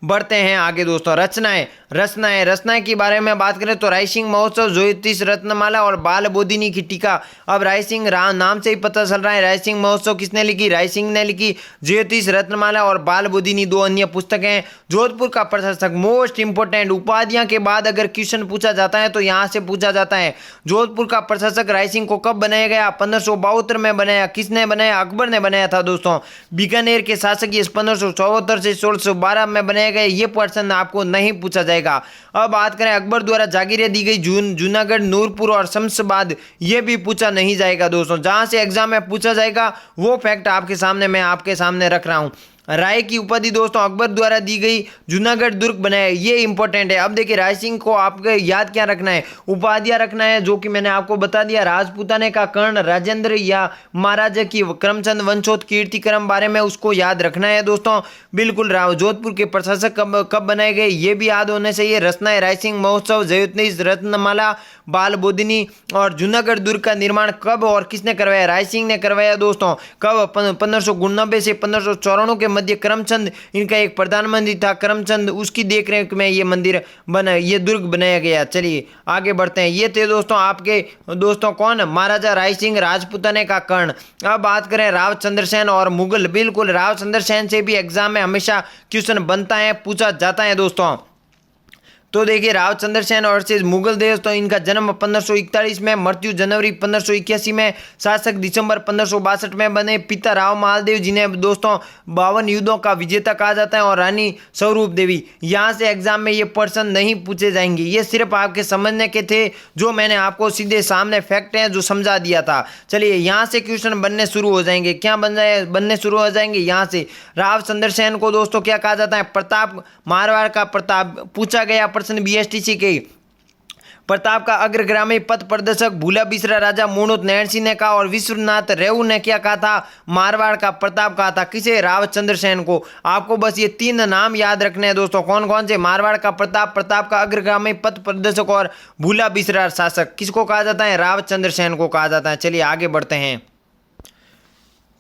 बढ़ते हैं आगे दोस्तों। रचनाएं के बारे में बात करें तो राय सिंह महोत्सव, ज्योतिष रत्नमाला और बाल बोधिनी की टीका। अब राय सिंह नाम से ही पता चल रहा है, राय सिंह महोत्सव किसने लिखी? राय सिंह ने लिखी। ज्योतिष रत्नमाला और बाल बोधिनी 2 अन्य पुस्तकें हैं। जोधपुर का प्रशासक, मोस्ट इंपोर्टेंट, उपाधियां के बाद अगर क्वेश्चन पूछा जाता है तो यहाँ से पूछा जाता है। जोधपुर का प्रशासक राय सिंह को कब बनाया गया? 1572 में बनाया। किसने बनाया? अकबर ने बनाया था दोस्तों। बीकानेर के शासक ये 1574 से 1612 में बनाया गए। ये प्रश्न आपको नहीं पूछा जाएगा। अब बात करें अकबर द्वारा जागीरें दी गई जूनागढ़, नूरपुर और शमशाबाद, ये भी पूछा नहीं जाएगा दोस्तों। जहां से एग्जाम में पूछा जाएगा वो फैक्ट मैं आपके सामने रख रहा हूं। राय की उपाधि दोस्तों अकबर द्वारा दी गई, जूनागढ़ दुर्ग बनाया, ये इंपॉर्टेंट है। अब देखिए, राय सिंह को आपको याद क्या रखना है? उपाधियां रखना है, जो कि मैंने आपको बता दिया। राजपूताने का कर्ण, राजेंद्र या महाराजा की करमचंद वंशोत कीर्तिक्रम बारे में उसको याद रखना है दोस्तों। बिल्कुल। जोधपुर के प्रशासक कब बनाए गए, ये भी याद होने चाहिए। रचनाएं, राय सिंह महोत्सव, ज्योतिष रत्नमाला, बाल बोधिनी और जूनागढ़ दुर्ग का निर्माण कब और किसने करवाया? राय सिंह ने करवाया दोस्तों। कब? 1599 से 1594 के मध्य। करमचंद इनका एक प्रधानमंत्री था, करमचंद, उसकी देखरेख में ये मंदिर बना, ये दुर्ग बनाया गया। चलिए आगे बढ़ते हैं। ये थे दोस्तों आपके दोस्तों कौन? महाराजा राय सिंह, राजपूताने का कर्ण। अब बात करें राव चंद्रसेन और मुगल। बिल्कुल, राव चंद्रसेन से भी एग्जाम में हमेशा क्वेश्चन बनता है, पूछा जाता है दोस्तों। तो देखिए, राव चंद्रसेन और से मुगल देश, तो इनका जन्म 1541 में, मृत्यु जनवरी 1581 में, शासक दिसंबर 1562 में बने। पिता राव महादेव जिन्हें दोस्तों 52 युद्धों का विजेता कहा जाता है, और रानी स्वरूप देवी। यहाँ से एग्जाम में ये प्रश्न नहीं पूछे जाएंगे, ये सिर्फ आपके समझने के थे, जो मैंने आपको सीधे सामने फैक्ट है जो समझा दिया था। चलिए यहाँ से क्वेश्चन बनने शुरू हो जाएंगे। क्या बनने शुरू हो जाएंगे? यहाँ से राव चंद्रसेन को दोस्तों क्या कहा जाता है? प्रताप, मारवाड़ का प्रताप। पूछा गया प्रश्न BSTC के। प्रताप का अग्रगामी पथ प्रदर्शक भूला बिसरा राजा मूणुत नैण सिंह ने कहा, और विश्वनाथ रेऊ ने क्या कहा था? मारवाड़ का प्रताप कहा था। किसे? राव चंद्रसेन को। आपको बस ये 3 नाम याद रखने हैं दोस्तों। कौन कौन से? मारवाड़ का प्रताप, प्रताप का अग्रगामी पथ प्रदर्शक और भूला बिसरा शासक। किसको कहा जाता है? राव चंद्रसेन को कहा जाता है। चलिए आगे बढ़ते हैं।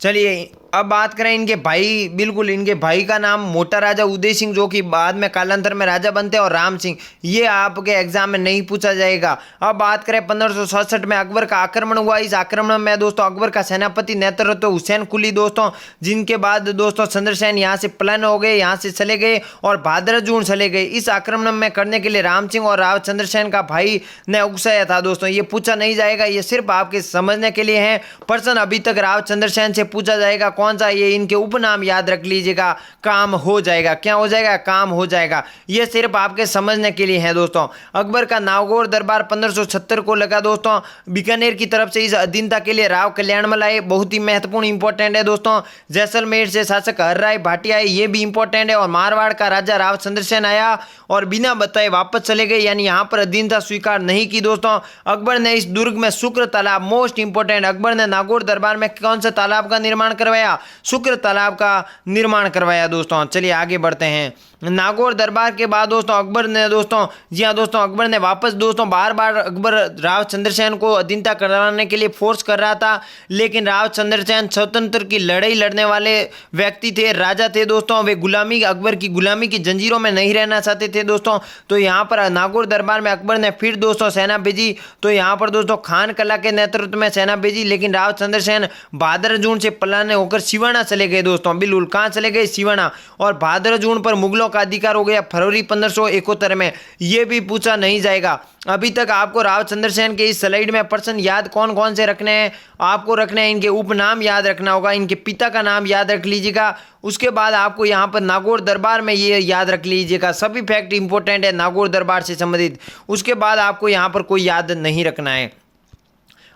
चलिए अब बात करें इनके भाई। बिल्कुल, इनके भाई का नाम मोटा राजा उदय सिंह, जो कि बाद में कालांतर में राजा बनते हैं, और राम सिंह। ये आपके एग्जाम में नहीं पूछा जाएगा। अब बात करें 1567 में अकबर का आक्रमण हुआ। इस आक्रमण में दोस्तों अकबर का सेनापति नेतृत्व हुसैन कुली दोस्तों, जिनके बाद दोस्तों चंद्रसेन यहाँ से पलायन हो गए, यहाँ से चले गए और भाद्रजून चले गए। इस आक्रमण में करने के लिए राम सिंह और राव चंद्रसेन का भाई ने उकसाया था दोस्तों। ये पूछा नहीं जाएगा, ये सिर्फ आपके समझने के लिए है। प्रश्न अभी तक राव चंद्रसेन से पूछा जाएगा। कौन सा, ये इनके उपनाम याद रख लीजिएगा, काम हो जाएगा। क्या हो जाएगा? काम हो जाएगा। ये सिर्फ आपके समझने के लिए है दोस्तों। अकबर का नागौर दरबार 1576 को लगा दोस्तों। बीकानेर की तरफ से इस अधीनता के लिए राव कल्याणमल आए, बहुत ही महत्वपूर्ण इंपॉर्टेंट है दोस्तों। जैसलमेर से शासक हरराय भाटिया आए, ये भी इंपॉर्टेंट है। और मारवाड़ का राजा राव चंद्रसेन आया और बिना बताए वापस चले गए, यानी यहां पर अधीनता स्वीकार नहीं की दोस्तों। अकबर ने इस दुर्ग में शुक्र तालाब, मोस्ट इंपोर्टेंट, अकबर ने नागौर दरबार में कौन सा तालाब का निर्माण करवाया? शुक्र तालाब का निर्माण करवाया दोस्तों। चलिए आगे बढ़ते हैं। नागौर दरबार के बाद दोस्तों अकबर ने दोस्तों, जी हाँ दोस्तों, अकबर ने वापस दोस्तों बार बार अकबर राव चंद्रसेन को अधीनता करवाने के लिए फोर्स कर रहा था, लेकिन राव चंद्रसेन स्वतंत्र की लड़ाई लड़ने वाले व्यक्ति थे, राजा थे दोस्तों। वे गुलामी, अकबर की गुलामी की जंजीरों में नहीं रहना चाहते थे दोस्तों। तो यहाँ पर नागौर दरबार में अकबर ने फिर दोस्तों सेना भेजी। तो यहाँ पर दोस्तों खान कला के नेतृत्व में सेना भेजी, लेकिन राव चंद्रसेन भादर जून से पलायन होकर सिवाना चले गए दोस्तों। बिल्कुल कहाँ चले गए? सिवाना। और भादर जून पर मुगलों का अधिकार हो गया फरवरी 1571 में। यह भी पूछा नहीं जाएगा। अभी तक आपको राव चंद्रसेन के इस स्लाइड में पर्सन याद कौन कौन से रखने हैं? आपको रखने हैं, इनके उपनाम याद रखना होगा, इनके पिता का नाम याद रख लीजिएगा। उसके बाद आपको यहाँ पर नागौर दरबार में ये याद रख लीजिएगा, सभी फैक्ट इंपॉर्टेंट है नागौर दरबार से संबंधित। उसके बाद आपको यहाँ पर कोई याद नहीं रखना है।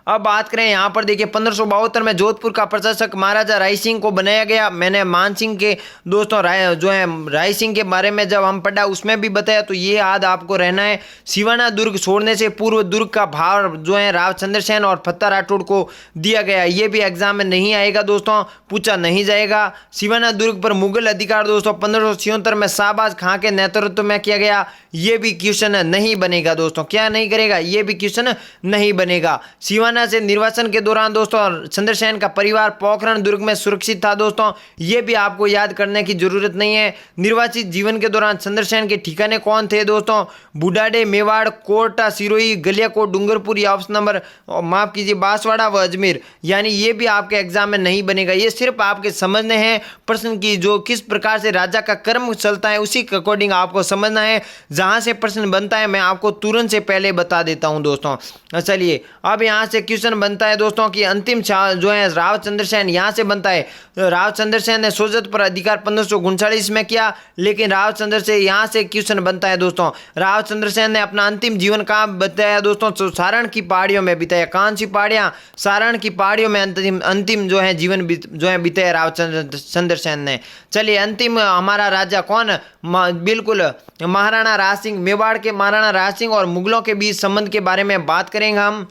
अब बात करें यहाँ पर देखिए 1572 में जोधपुर का प्रशासक महाराजा राय सिंह को बनाया गया। मैंने मान सिंह के दोस्तों राय सिंह के बारे में जब हम पढ़ा उसमें भी बताया, तो ये याद आपको रहना है। सिवाना दुर्ग छोड़ने से पूर्व दुर्ग का भार जो है राव चंद्रसेन और फत्ता राठौड़ को दिया गया। ये भी एग्जाम में नहीं आएगा दोस्तों, पूछा नहीं जाएगा। सिवाना दुर्ग पर मुगल अधिकार दोस्तों 1576 में शाहबाज खां के नेतृत्व में किया गया। ये भी क्वेश्चन नहीं बनेगा दोस्तों। क्या नहीं करेगा? ये भी क्वेश्चन नहीं बनेगा। सिवाना से निर्वाचन के दौरान दोस्तों चंद्रसेन का परिवार पोखरण दुर्ग में सुरक्षित था दोस्तों। ये भी आपको याद करने की जरूरत नहीं है। निर्वाचित जीवन के दौरान चंद्रसेन के ठिकाने कौन थे दोस्तों? बुढ़ाडे, मेवाड़, कोटा, सिरोही, गलियाकोट, डूंगरपुर या ऑप्शन नंबर माफ कीजिए बांसवाड़ा व अजमेर। यानी ये भी आपके एग्जाम में नहीं बनेगा। ये सिर्फ आपके समझने हैं प्रश्न की, जो किस प्रकार से राजा का कर्म चलता है उसी के अकॉर्डिंग आपको समझना है। जहां से प्रश्न बनता है मैं आपको तुरंत से पहले बता देता हूं दोस्तों। चलिए अब यहां से क्वेश्चन बनता है दोस्तों कि अंतिम जो है राव चंद्रसेन, यहां से बनता है राव चंद्रसेन ने सोजत पर अधिकार 1539 में किया, लेकिन राव चंद्रसेन यहां से क्वेश्चन बनता है दोस्तों, राव चंद्रसेन ने अपना अंतिम जीवन कहां बताया दोस्तों? तो सारण की पहाड़ियों में बिताया। कौन सी पहाड़ियां? सारण की पहाड़ियों में अंतिम जो है जीवन जो है बिताया राव चंद्रसेन ने। चलिए अंतिम हमारा राजा कौन? बिल्कुल महाराणा राज सिंह। मेवाड़ के महाराणा राज सिंह और मुगलों के बीच संबंध के बारे में बात करेंगे हम,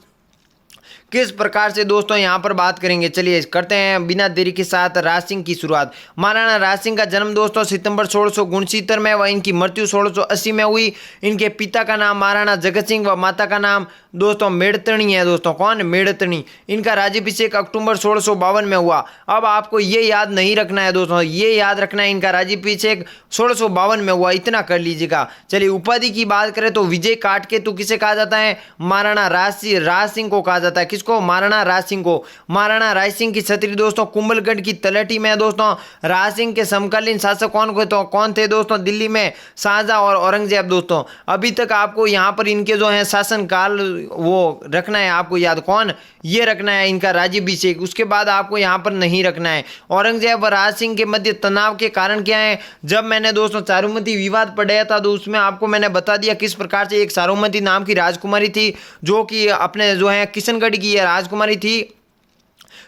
किस प्रकार से दोस्तों यहाँ पर बात करेंगे। चलिए करते हैं बिना देरी के साथ राज सिंह की शुरुआत। महाराणा राज सिंह का जन्म दोस्तों सितंबर 1669 में व इनकी मृत्यु 1680 में हुई। इनके पिता का नाम महाराणा जगत सिंह व माता का नाम दोस्तों मेड़तणी है दोस्तों। कौन? मेड़तणी। इनका राज्याभिषेक अक्टूबर 1652 में हुआ। अब आपको ये याद नहीं रखना है दोस्तों, ये याद रखना है इनका राज्याभिषेक 1652 में हुआ, इतना कर लीजिएगा। चलिए उपाधि की बात करें तो विजय काटकेतु किसे कहा जाता है? महाराणा राज सिंह को कहा जाता है। किसको? महाराणा राज सिंह को। महाराणा राज सिंह की छतरी दोस्तों कुंभलगढ़ की तलहटी में दोस्तों। राज सिंह के समकालीन शासक कौन थे दोस्तों? दिल्ली में शाहजहां और औरंगजेब दोस्तों। अभी तक आपको यहाँ पर इनके जो है शासन काल वो रखना है आपको याद। कौन? ये रखना है इनका राज्याभिषेक। उसके बाद आपको यहाँ पर नहीं रखना है। औरंगजेब व राज सिंह के मध्य तनाव के कारण क्या है? जब मैंने दोस्तों चारुमती विवाद पढ़ाया था तो उसमें आपको मैंने बता दिया किस प्रकार से एक चारुमती नाम की राजकुमारी थी जो कि अपने जो है किशनगढ़ की राजकुमारी थी।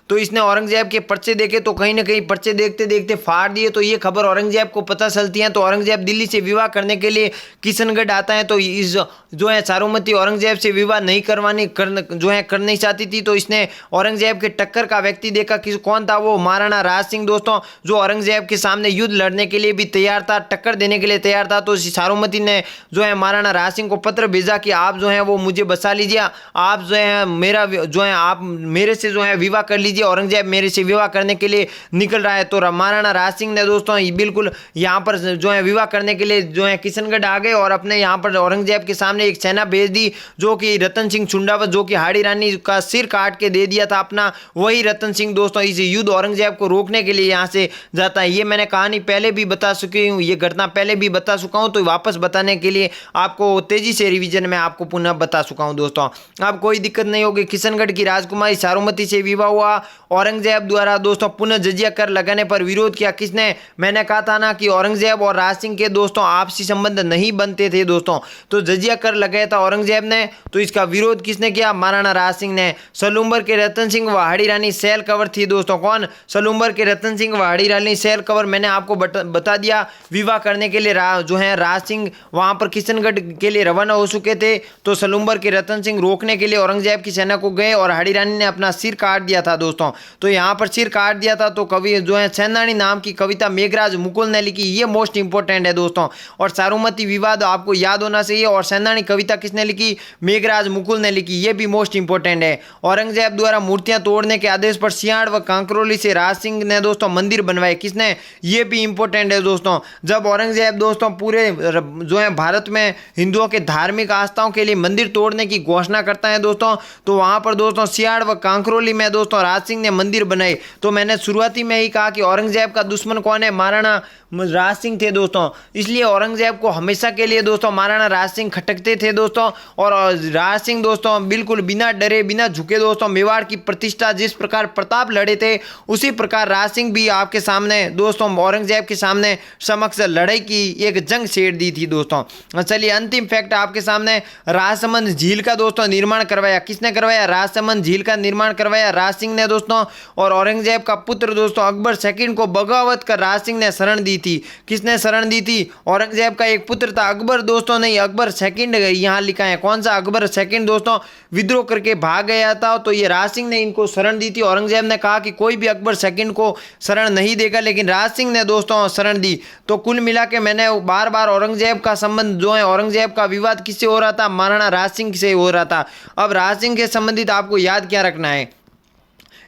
तो इसने औरंगजेब के पर्चे देखे तो कहीं ना कहीं पर्चे देखते देखते फाड़ दिए। तो ये खबर औरंगजेब को पता चलती है। तो औरंगजेब दिल्ली से विवाह करने के लिए किशनगढ़ आता है। तो इस जो है चारुमती औरंगजेब से विवाह नहीं कर नहीं चाहती थी। तो इसने औरंगजेब के टक्कर का व्यक्ति देखा कि कौन था वो? महाराणा राज सिंह दोस्तों, जो औरंगजेब के सामने युद्ध लड़ने के लिए भी तैयार था, टक्कर देने के लिए तैयार था। तो चारुमती ने जो है महाराणा राज सिंह को पत्र भेजा कि आप जो है वो मुझे बचा लीजिए, आप जो है मेरा जो है आप मेरे से जो है विवाह कर लीजिए, औरंगजेब मेरे से विवाह करने के लिए निकल रहा है। तो महाराणा राज सिंह ने दोस्तों बिल्कुल यहाँ पर जो है विवाह करने के लिए जो है किशनगढ़ आ गए और अपने यहाँ पर औरंगजेब के सामने एक सेना भेज दी जो कि रतन सिंह चुंडावत, जो कि हाड़ी रानी का सिर काट के दे दिया था अपना, वही रतन सिंह दोस्तों इस युद्ध औरंगजेब को रोकने के लिए यहाँ से जाता है। ये मैंने कहानी पहले भी बता चुकी हूँ, ये घटना पहले भी बता चुका हूँ। तो वापस बताने के लिए आपको तेजी से रिवीजन में आपको पुनः बता चुका हूँ दोस्तों। अब कोई दिक्कत नहीं होगी। किशनगढ़ की राजकुमारी चारुमती से विवाह हुआ औरंगजेब द्वारा दोस्तों पुनः जजिया कर लगाने पर विरोध किया किसने? मैंने कहा था ना कि औरंगजेब और राज सिंह के दोस्तों आपसी संबंध नहीं बनते थे दोस्तों, तो जजिया कर लगाया था औरंगजेब ने, तो इसका विरोध किसने किया? महाराणा राज सिंह ने। सलूम्बर के रतन सिंह व हाड़ी रानी सेल कवर थी दोस्तों, कौन? सलूम्बर के रतन सिंह व हाड़ी रानी सेल कवर। मैंने आपको बता दिया विवाह करने के लिए जो है राज सिंह वहां पर किशनगढ़ के लिए रवाना हो चुके थे, तो सलूम्बर के रतन सिंह रोकने के लिए औरंगजेब की सेना को गए और हाड़ी रानी ने अपना सिर काट दिया था दोस्तों, तो यहाँ पर सिर काट दिया था। तो कवि जो है सेनानी नाम की कविता मेघराज मुकुल ने लिखी, ये मोस्ट इंपॉर्टेंट है दोस्तों। और सारूमती विवाद आपको याद होना चाहिए, और सेनानी कविता किसने लिखी? मेघराज मुकुल ने लिखी, ये भी मोस्ट इंपॉर्टेंट है। औरंगजेब द्वारा मूर्तियां तोड़ने के आदेश पर सियाड़ व कांकरोली से राज सिंह ने दोस्तों मंदिर बनवाए, किसने? ये भी इंपॉर्टेंट है दोस्तों। जब औरंगजेब दोस्तों पूरे जो है भारत में हिंदुओं के धार्मिक आस्थाओं के लिए मंदिर तोड़ने की घोषणा करता है दोस्तों, तो वहां पर दोस्तों सियाड़ व कांकरोली में दोस्तों राज सिंह ने मंदिर बनाए। तो मैंने शुरुआती में ही कहा कि औरंगजेब का दुश्मन कौन है? महाराणा राज सिंह थे दोस्तों, इसलिए औरंगजेब को हमेशा के लिए दोस्तों महाराणा राज सिंह खटकते थे दोस्तों। और राज सिंह दोस्तों बिल्कुल बिना डरे बिना झुके दोस्तों मेवाड़ की प्रतिष्ठा जिस प्रकार प्रताप लड़े थे, उसी प्रकार राज सिंह भी आपके सामने दोस्तों औरंगजेब के सामने समक्ष लड़ाई की एक जंग छेड़ दी थी दोस्तों। चलिए अंतिम फैक्ट आपके सामने, राजसमंद झील का दोस्तों निर्माण करवाया, किसने करवाया? राजसमंद झील का निर्माण करवाया राज सिंह ने दोस्तों। और औरंगजेब का पुत्र दोस्तों अकबर सेकंड को बगावत कर राज सिंह ने शरण दी थी, किसने शरण दी थी? औरंगजेब का एक पुत्र था अकबर दोस्तों, नहीं अकबर सेकंड यहाँ लिखा है, कौन सा? अकबर सेकंड दोस्तों विद्रोह करके भाग गया था, तो ये राज सिंह ने इनको शरण दी थी। औरंगजेब ने कहा कि कोई भी अकबर सेकंड को शरण नहीं देगा, लेकिन राज सिंह ने दोस्तों शरण दी। तो कुल मिला के मैंने बार बार औरंगजेब का संबंध जो है, औरंगजेब का विवाद किससे हो रहा था? महाराणा राज सिंह से हो रहा था। अब राज सिंह के संबंधित आपको याद क्या रखना है?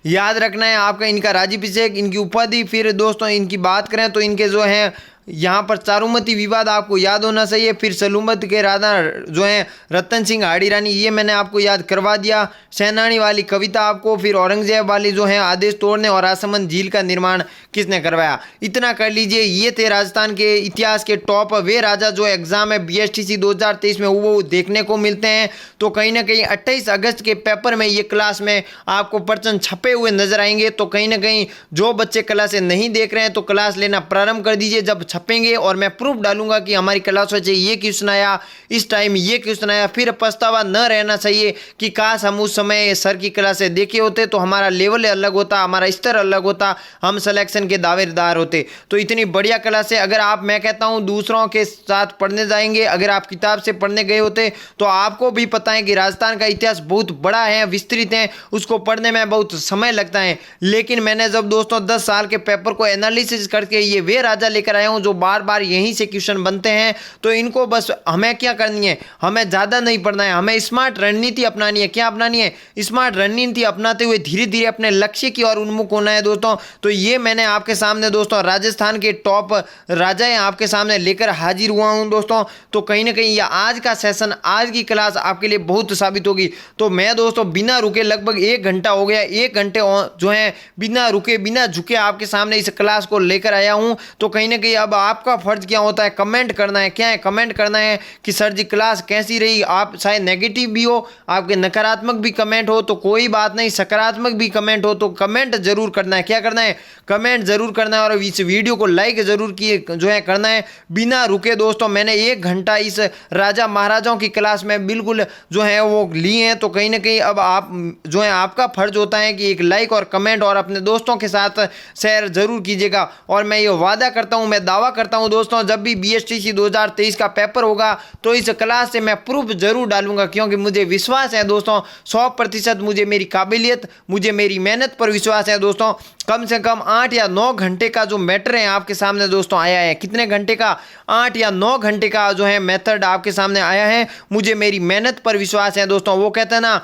याद रखना है आपका इनका राज्याभिषेक, इनकी उपाधि, फिर दोस्तों इनकी बात करें तो इनके जो है यहाँ पर चारूमती विवाद आपको याद होना चाहिए, फिर सलूमत के राजा जो है रतन सिंह हाड़ी रानी, ये मैंने आपको याद करवा दिया। सेनानी वाली कविता आपको, फिर औरंगजेब वाली जो है आदेश तोड़ने और राजसमंद झील का निर्माण किसने करवाया, इतना कर लीजिए। ये थे राजस्थान के इतिहास के टॉप वे राजा जो एग्जाम है BSTC 2023 में वो देखने को मिलते हैं। तो कहीं ना कहीं 28 अगस्त के पेपर में ये क्लास में आपको प्रश्न छपे हुए नजर आएंगे। तो कहीं ना कहीं जो बच्चे क्लासें नहीं देख रहे हैं तो क्लास लेना प्रारंभ कर दीजिए, जब छपेंगे और मैं प्रूफ डालूंगा कि हमारी क्लास से ये क्वेश्चन आया, इस टाइम ये क्वेश्चन आया, फिर पछतावा न रहना चाहिए कि काश हम उस समय सर की क्लासें देखे होते तो हमारा लेवल अलग होता, हमारा स्तर अलग होता, हम सिलेक्शन के दावेदार होते। तो इतनी बढ़िया क्लास है। अगर आप, मैं कहता हूं दूसरों के साथ पढ़ने जाएंगे, अगर आप किताब से पढ़ने गए होते तो आपको भी पता है कि राजस्थान का इतिहास बहुत बड़ा है, विस्तृत है, उसको पढ़ने में बहुत समय लगता है। लेकिन मैंने जब दोस्तों 10 साल के पेपर को एनालिसिस करके ये वे राजा लेकर आया हूं जो बार बार यहीं से क्वेश्चन बनते हैं, तो इनको बस हमें क्या करनी है, हमें ज़्यादा नहीं पढ़ना है, हमें स्मार्ट रणनीति अपनानी है। क्या अपनानी है? स्मार्ट रणनीति अपनाते हुए धीरे धीरे अपने लक्ष्य की ओर उन्मुख होना है दोस्तों। तो ये मैंने आपके सामने दोस्तों राजस्थान के टॉप राजाएं आपके सामने लेकर हाजिर हुआ हूं दोस्तों। तो कहीं ना कहीं यह आज का सेशन, आज की क्लास आपके लिए बहुत साबित होगी। तो मैं दोस्तों बिना रुके, लगभग 1 घंटा हो गया, 1 घंटे जो है बिना रुके बिना झुके आपके सामने इस क्लास को लेकर आया हूं। तो कहीं ना कहीं अब आपका फर्ज क्या होता है, कमेंट करना है। क्या है? कमेंट करना है कि सर जी क्लास कैसी रही। आप चाहे नेगेटिव भी हो, आपके नकारात्मक भी कमेंट हो तो कोई बात नहीं, सकारात्मक भी कमेंट हो तो कमेंट जरूर करना है। क्या करना है? कमेंट जरूर करना है, और इस वीडियो को लाइक जरूर किए जो है करना है बिना रुके दोस्तों। मैंने 1 घंटा इस राजा महाराजाओं की क्लास में बिल्कुल जो है वो लिए हैं। तो कहीं ना कहीं अब आप जो है आपका फर्ज होता है कि एक लाइक और कमेंट और अपने दोस्तों के साथ शेयर जरूर कीजिएगा। और मैं ये वादा करता हूं, मैं दावा करता हूं दोस्तों, जब भी BSTC 2023 का पेपर होगा तो इस क्लास से मैं प्रूफ जरूर डालूंगा, क्योंकि मुझे विश्वास है दोस्तों 100% मुझे मेरी काबिलियत, मुझे मेरी मेहनत पर विश्वास है दोस्तों। कम से कम 8 या 9 घंटे का जो मैटर है आपके सामने दोस्तों आया है। कितने घंटे का? 8 या 9 घंटे का जो है मेथड आपके सामने आया है। मुझे मेरी मेहनत पर विश्वास है दोस्तों। वो कहते हैं ना,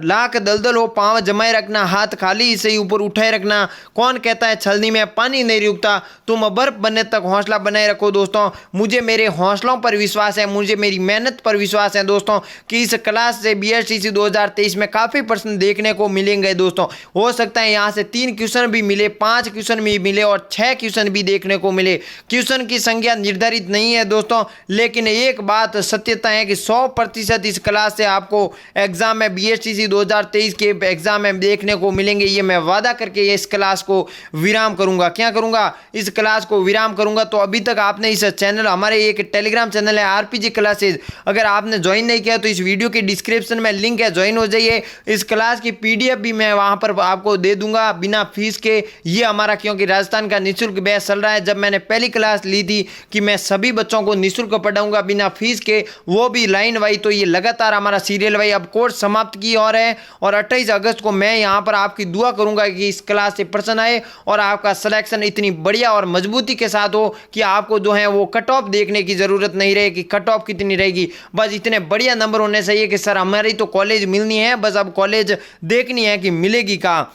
लाख दलदल हो पांव जमाए रखना, हाथ खाली से ऊपर उठाए रखना। कौन कहता है छलनी में पानी नहीं रुकता, तुम बर्फ बनने तक हौसला बनाए रखो दोस्तों। मुझे मेरे हौसलों पर विश्वास है, मुझे मेरी मेहनत पर विश्वास है दोस्तों कि इस क्लास से BSTC 2023 में काफ़ी प्रश्न देखने को मिलेंगे दोस्तों। हो सकता है यहाँ से 3 क्वेश्चन भी मिले, 5 क्वेश्चन भी मिले और 6 क्वेश्चन भी देखने को मिले। क्वेश्चन की संख्या निर्धारित नहीं है दोस्तों, लेकिन एक बात सत्यता है कि 100% इस क्लास से आपको एग्जाम में BSTC 2023 के एग्जाम में देखने को मिलेंगे। ये मैं वादा करके इस क्लास को विराम करूंगा। क्या करूंगा? इस क्लास को विराम करूंगा। तो अभी तक आपने इस चैनल, हमारे एक टेलीग्राम चैनल है RPG क्लासेज, अगर आपने ज्वाइन नहीं किया तो इस वीडियो के डिस्क्रिप्शन में लिंक है, ज्वाइन हो जाइए। इस क्लास की PDF भी मैं वहां पर आपको दे दूंगा बिना फीस के। ये हमारा, क्योंकि राजस्थान का निःशुल्क बैच चल रहा है। जब मैंने पहली क्लास ली थी कि मैं सभी बच्चों को निःशुल्क पढ़ाऊंगा बिना फीस के, वो भी लाइन वाइज, तो ये लगातार हमारा सीरियल वाइज अब कोर्स समाप्त की और है। और 28 अगस्त को मैं यहाँ पर आपकी दुआ करूंगा कि इस क्लास से प्रश्न आए और आपका सिलेक्शन इतनी बढ़िया और मजबूती के साथ हो कि आपको जो है वो कट ऑफ देखने की जरूरत नहीं रहे कि कट ऑफ कितनी रहेगी। बस इतने बढ़िया नंबर होने चाहिए कि सर हमारी तो कॉलेज मिलनी है, बस अब कॉलेज देखनी है कि मिलेगी कहाँ।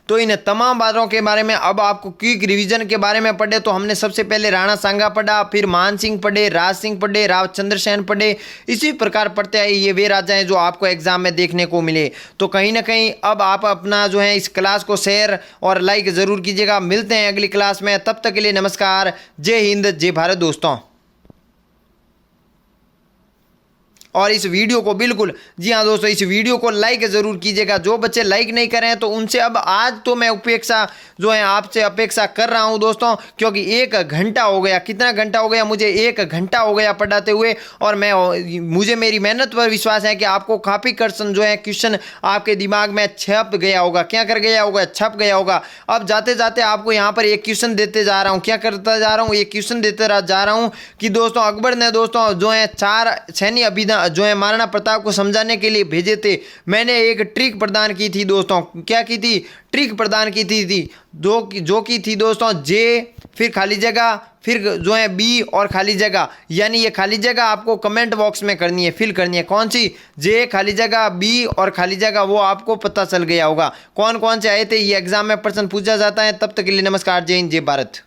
तो इन तमाम बातों के बारे में अब आपको क्विक रिवीजन के बारे में पढ़े तो हमने सबसे पहले राणा सांगा पढ़ा, फिर मान सिंह पढ़े, राज सिंह पढ़े, राव चंद्र सेन पढ़े। इसी प्रकार पढ़ते आए ये वे राजा हैं जो आपको एग्जाम में देखने को मिले। तो कहीं ना कहीं अब आप अपना जो है इस क्लास को शेयर और लाइक ज़रूर कीजिएगा। मिलते हैं अगली क्लास में, तब तक के लिए नमस्कार। जय हिंद, जय भारत दोस्तों। और इस वीडियो को बिल्कुल, जी हाँ दोस्तों, इस वीडियो को लाइक ज़रूर कीजिएगा। जो बच्चे लाइक नहीं कर रहे हैं तो उनसे अब आज तो मैं अपेक्षा जो है आपसे अपेक्षा कर रहा हूं दोस्तों, क्योंकि 1 घंटा हो गया। कितना घंटा हो गया? मुझे 1 घंटा हो गया पढ़ाते हुए। और मुझे मेरी मेहनत पर विश्वास है कि आपको काफ़ी क्वेश्चन आपके दिमाग में छप गया होगा। क्या कर गया होगा? छप गया होगा। अब जाते जाते आपको यहाँ पर एक क्वेश्चन देते जा रहा हूँ। क्या करता जा रहा हूँ? एक क्वेश्चन देते जा रहा हूँ कि दोस्तों अकबर ने दोस्तों जो है 4 सैन्य अभियान जो है महाराणा प्रताप को समझाने के लिए भेजे थे। मैंने एक ट्रिक प्रदान की थी दोस्तों। क्या की थी? ट्रिक प्रदान की थी जो की थी दोस्तों जे, फिर खाली जगह, फिर जो है बी और खाली जगह। यानी ये खाली जगह आपको कमेंट बॉक्स में करनी है, फिल करनी है। कौन सी? जे, खाली जगह, बी और खाली जगह। वो आपको पता चल गया होगा कौन कौन से आए थे। ये एग्जाम में प्रश्न पूछा जाता है। तब तक के लिए नमस्कार। जय हिंद, जय भारत।